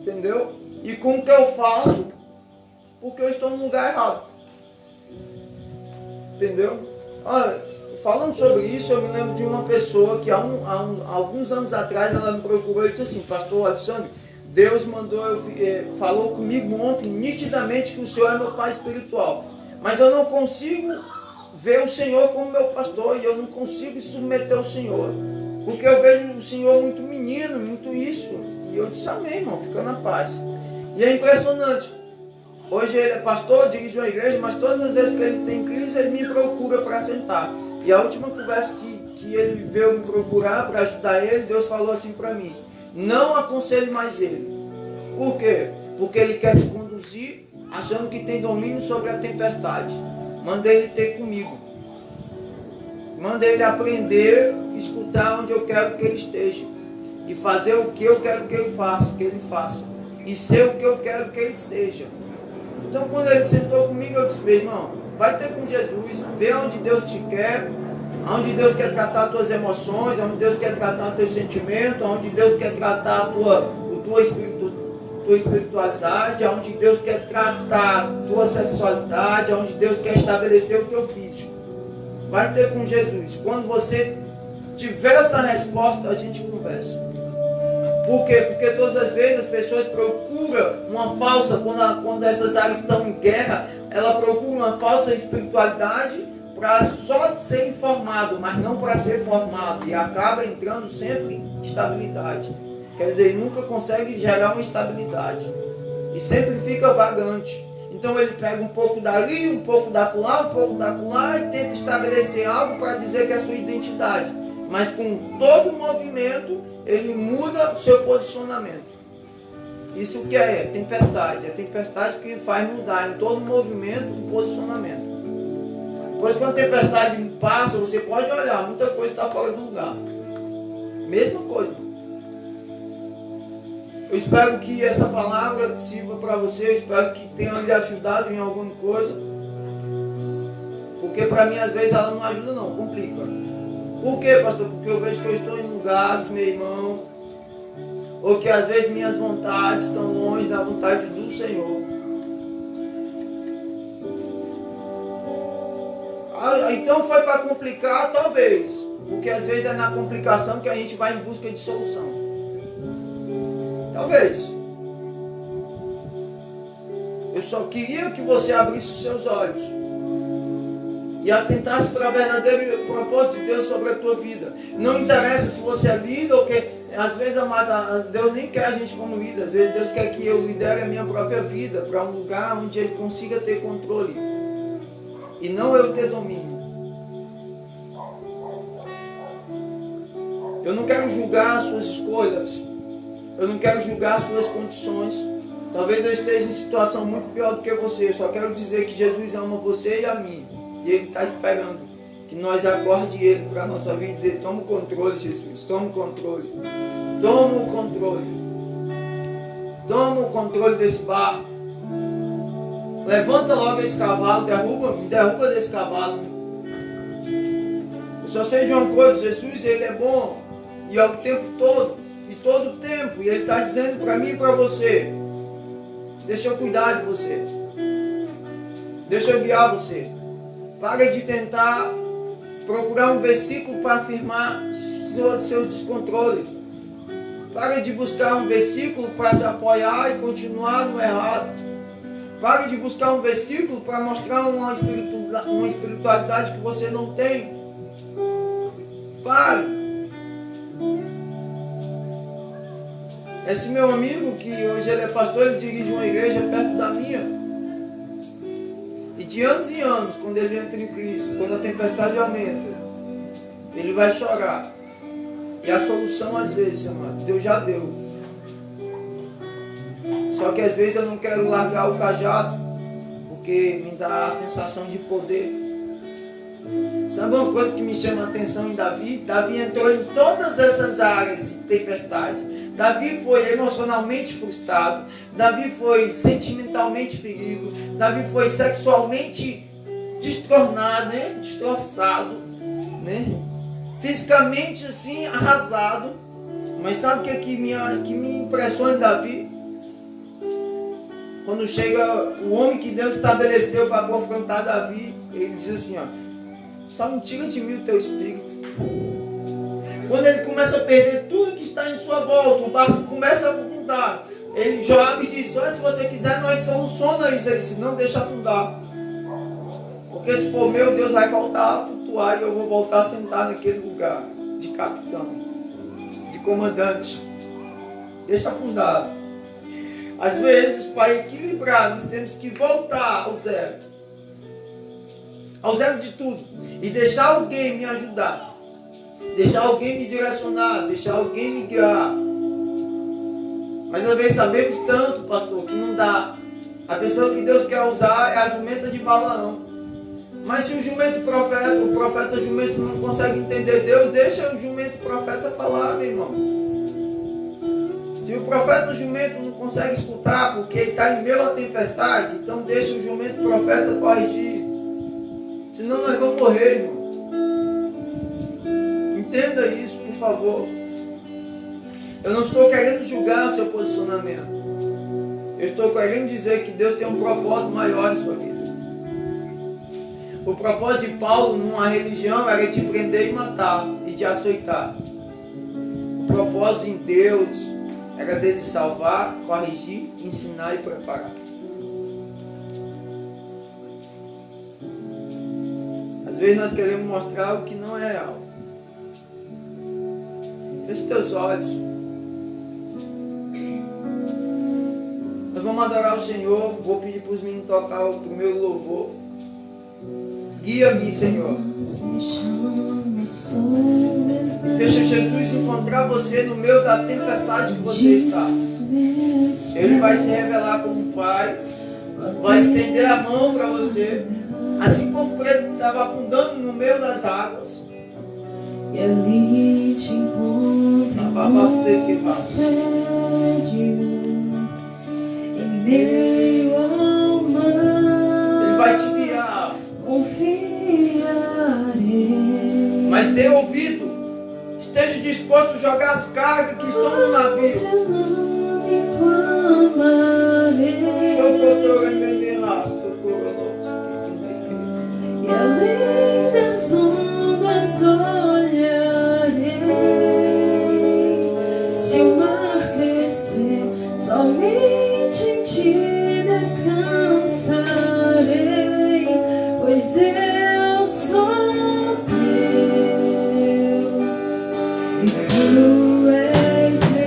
entendeu? E com o que eu faço, porque eu estou no lugar errado. Entendeu? Olha, falando sobre isso, eu me lembro de uma pessoa que há alguns anos atrás ela me procurou e disse assim: pastor Alexandre, Deus falou comigo ontem nitidamente que o Senhor é meu pai espiritual, mas eu não consigo ver o Senhor como meu pastor e eu não consigo submeter o Senhor, porque eu vejo o Senhor muito menino, muito isso. E eu disse: amém, irmão, fica na paz. E é impressionante. Hoje ele é pastor, dirige uma igreja, mas todas as vezes que ele tem crise, ele me procura para sentar. E a última conversa que ele veio me procurar para ajudar ele, Deus falou assim para mim: não aconselhe mais ele. Por quê? Porque ele quer se conduzir achando que tem domínio sobre a tempestade. Manda ele ter comigo. Manda ele aprender, escutar onde eu quero que ele esteja. E fazer o que eu quero que ele faça. E ser o que eu quero que ele seja. Então quando ele sentou comigo, eu disse: meu irmão, vai ter com Jesus, vê onde Deus te quer, onde Deus quer tratar as tuas emoções, onde Deus quer tratar teus sentimentos, onde Deus quer tratar a tua espiritualidade, onde Deus quer tratar a tua sexualidade, onde Deus quer estabelecer o teu físico. Vai ter com Jesus. Quando você tiver essa resposta, a gente conversa. Por quê? Porque todas as vezes as pessoas procuram uma falsa, quando essas áreas estão em guerra, ela procura uma falsa espiritualidade para só ser informado, mas não para ser formado, e acaba entrando sempre em estabilidade. Quer dizer, ele nunca consegue gerar uma estabilidade e sempre fica vagante. Então ele pega um pouco dali, um pouco daquela, um pouco daquela e tenta estabelecer algo para dizer que é a sua identidade, mas com todo o movimento ele muda o seu posicionamento. Isso que é tempestade. É tempestade que faz mudar em todo o movimento o posicionamento. Pois quando a tempestade passa, você pode olhar, muita coisa está fora do lugar. Mesma coisa. Eu espero que essa palavra sirva para você. Eu espero que tenha lhe ajudado em alguma coisa. Porque para mim às vezes ela não ajuda não, complica. Por quê, pastor? Porque eu vejo que eu estou em lugares, meu irmão, ou que às vezes minhas vontades estão longe da vontade do Senhor. Então foi para complicar, talvez, porque às vezes é na complicação que a gente vai em busca de solução. Talvez. Eu só queria que você abrisse os seus olhos e atentasse para o verdadeiro propósito de Deus sobre a tua vida. Não interessa se você é líder ou que... Às vezes, amada, Deus nem quer a gente como líder. Às vezes Deus quer que eu lidere a minha própria vida para um lugar onde Ele consiga ter controle e não eu ter domínio. Eu não quero julgar as suas escolhas. Eu não quero julgar as suas condições. Talvez eu esteja em situação muito pior do que você. Eu só quero dizer que Jesus ama você e a mim. E Ele está esperando que nós acorde Ele para a nossa vida e dizer: toma o controle, Jesus, toma o controle. Toma o controle. Toma o controle desse barco. Levanta logo esse cavalo, me derruba desse cavalo. Eu só sei de uma coisa: Jesus, Ele é bom. E é o tempo todo, e todo o tempo. E Ele está dizendo para mim e para você: deixa eu cuidar de você. Deixa eu guiar você. Para de tentar procurar um versículo para afirmar seus descontroles. Para de buscar um versículo para se apoiar e continuar no errado. Pare de buscar um versículo para mostrar uma espiritualidade que você não tem. Pare. Esse meu amigo, que hoje ele é pastor, ele dirige uma igreja perto da minha. E de anos em anos, quando ele entra em crise, quando a tempestade aumenta, ele vai chorar. E a solução, às vezes, amado, Deus já deu. Só que às vezes eu não quero largar o cajado, porque me dá a sensação de poder. Sabe uma coisa que me chama a atenção em Davi? Davi entrou em todas essas áreas de tempestade. Davi foi emocionalmente frustrado. Davi foi sentimentalmente ferido. Davi foi sexualmente destornado, né? Destroçado, né? Fisicamente assim, arrasado. Mas sabe o que me impressiona em Davi? Quando chega o homem que Deus estabeleceu para confrontar Davi, ele diz assim, ó: só não tira de mim o teu espírito. Quando ele começa a perder tudo que está em sua volta, o barco começa a afundar. Joabe diz: olha, se você quiser, nós soluciona isso. Ele disse: não, deixa afundar. Porque se for meu, Deus vai voltar a flutuar e eu vou voltar a sentar naquele lugar de capitão, de comandante. Deixa afundar. Às vezes, para equilibrar, nós temos que voltar ao zero. Ao zero de tudo. E deixar alguém me ajudar. Deixar alguém me direcionar. Deixar alguém me guiar. Mas às vezes sabemos tanto, pastor, que não dá. A pessoa que Deus quer usar é a jumenta de Balaão. Mas se o profeta jumento não consegue entender Deus, deixa o jumento profeta falar, meu irmão. Se o profeta jumento não consegue escutar porque ele está em meio à tempestade, então deixa o jumento profeta corrigir. Senão nós vamos morrer, irmão. Entenda isso, por favor. Eu não estou querendo julgar seu posicionamento. Eu estou querendo dizer que Deus tem um propósito maior em sua vida. O propósito de Paulo numa religião era de prender e matar e de açoitar. O propósito em Deus era dele salvar, corrigir, ensinar e preparar. Às vezes nós queremos mostrar o que não é real. Feche teus olhos. Nós vamos adorar o Senhor. Vou pedir para os meninos tocar o primeiro louvor. Guia-me, Senhor. Deixa Jesus encontrar você no meio da tempestade que você está. Ele vai se revelar como Pai. Vai estender a mão para você. Assim como Pedro estava afundando no meio das águas.
E ali te encontro em meio ao mar.
Ele vai te guiar.
Confiarei.
Mas dê ouvido jogar as cargas que estão no navio.
Eu não me clamarei. E além das ondas olharei. Se o mar crescer, somente em ti descansarei, pois eu sou teu e tu és meu.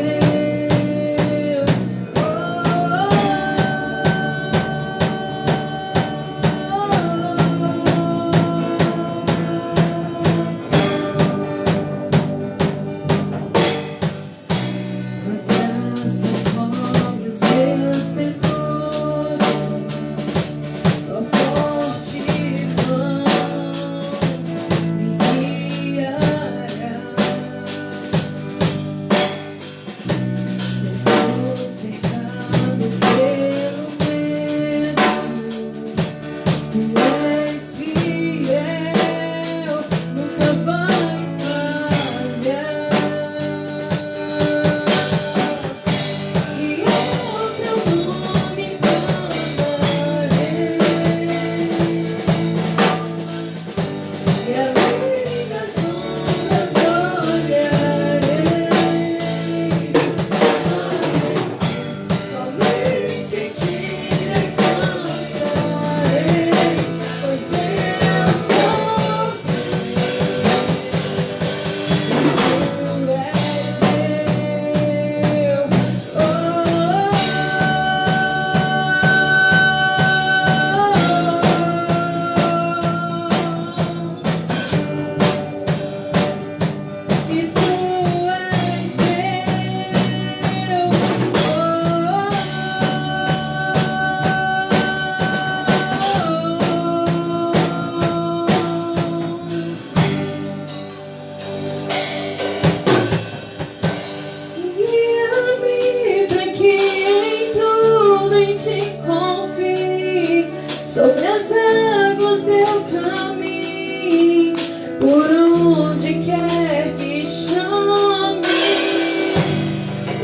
Sobre as águas eu caminho, por onde quer que chame.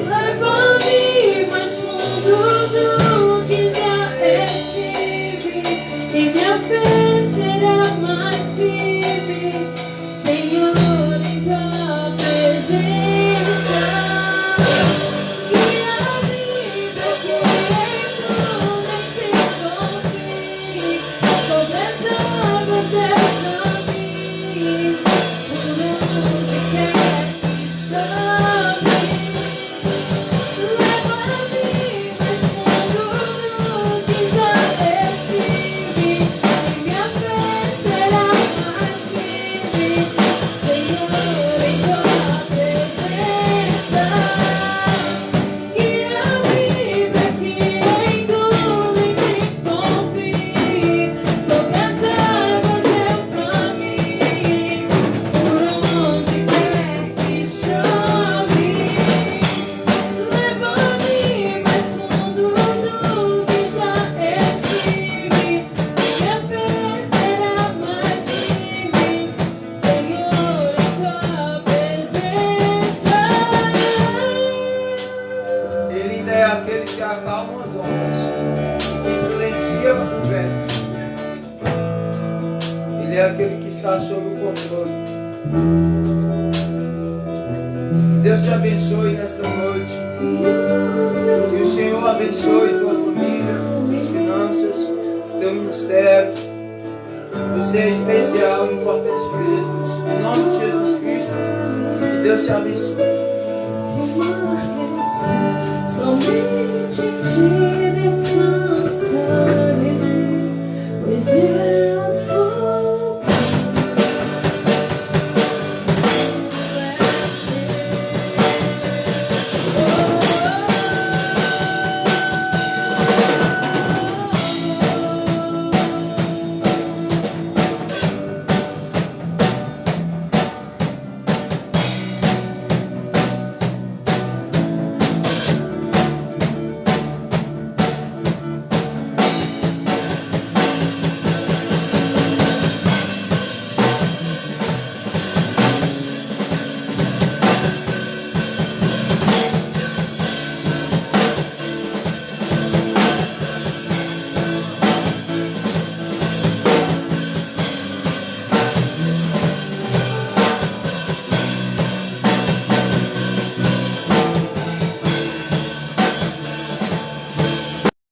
Leva-me mais fundo do que já estive, e minha fé será mais firme, Senhor, em tua presença. Guia-me pra que sobre as águas eu caminho, por onde quer que chame. Leva-me mais fundo do que já estive, e minha fé será mais firme, Senhor, em tua presença. Guia-me pra que em tudo em ti confie. Sobre as águas eu caminho, por onde quer que chame. Leva-me mais fundo do que já estive, minha fé será mais firme, Senhor, em tua presença.
Ele ainda é aquele que acalma as ondas e que silencia o vento. Ele é aquele que está sob o controle. Que Deus te abençoe nesta noite. Que o Senhor abençoe tua família, tuas finanças, teu ministério. Você é especial e importante para Jesus. Em nome de Jesus Cristo, que Deus te abençoe.
Se o mar crescer, somente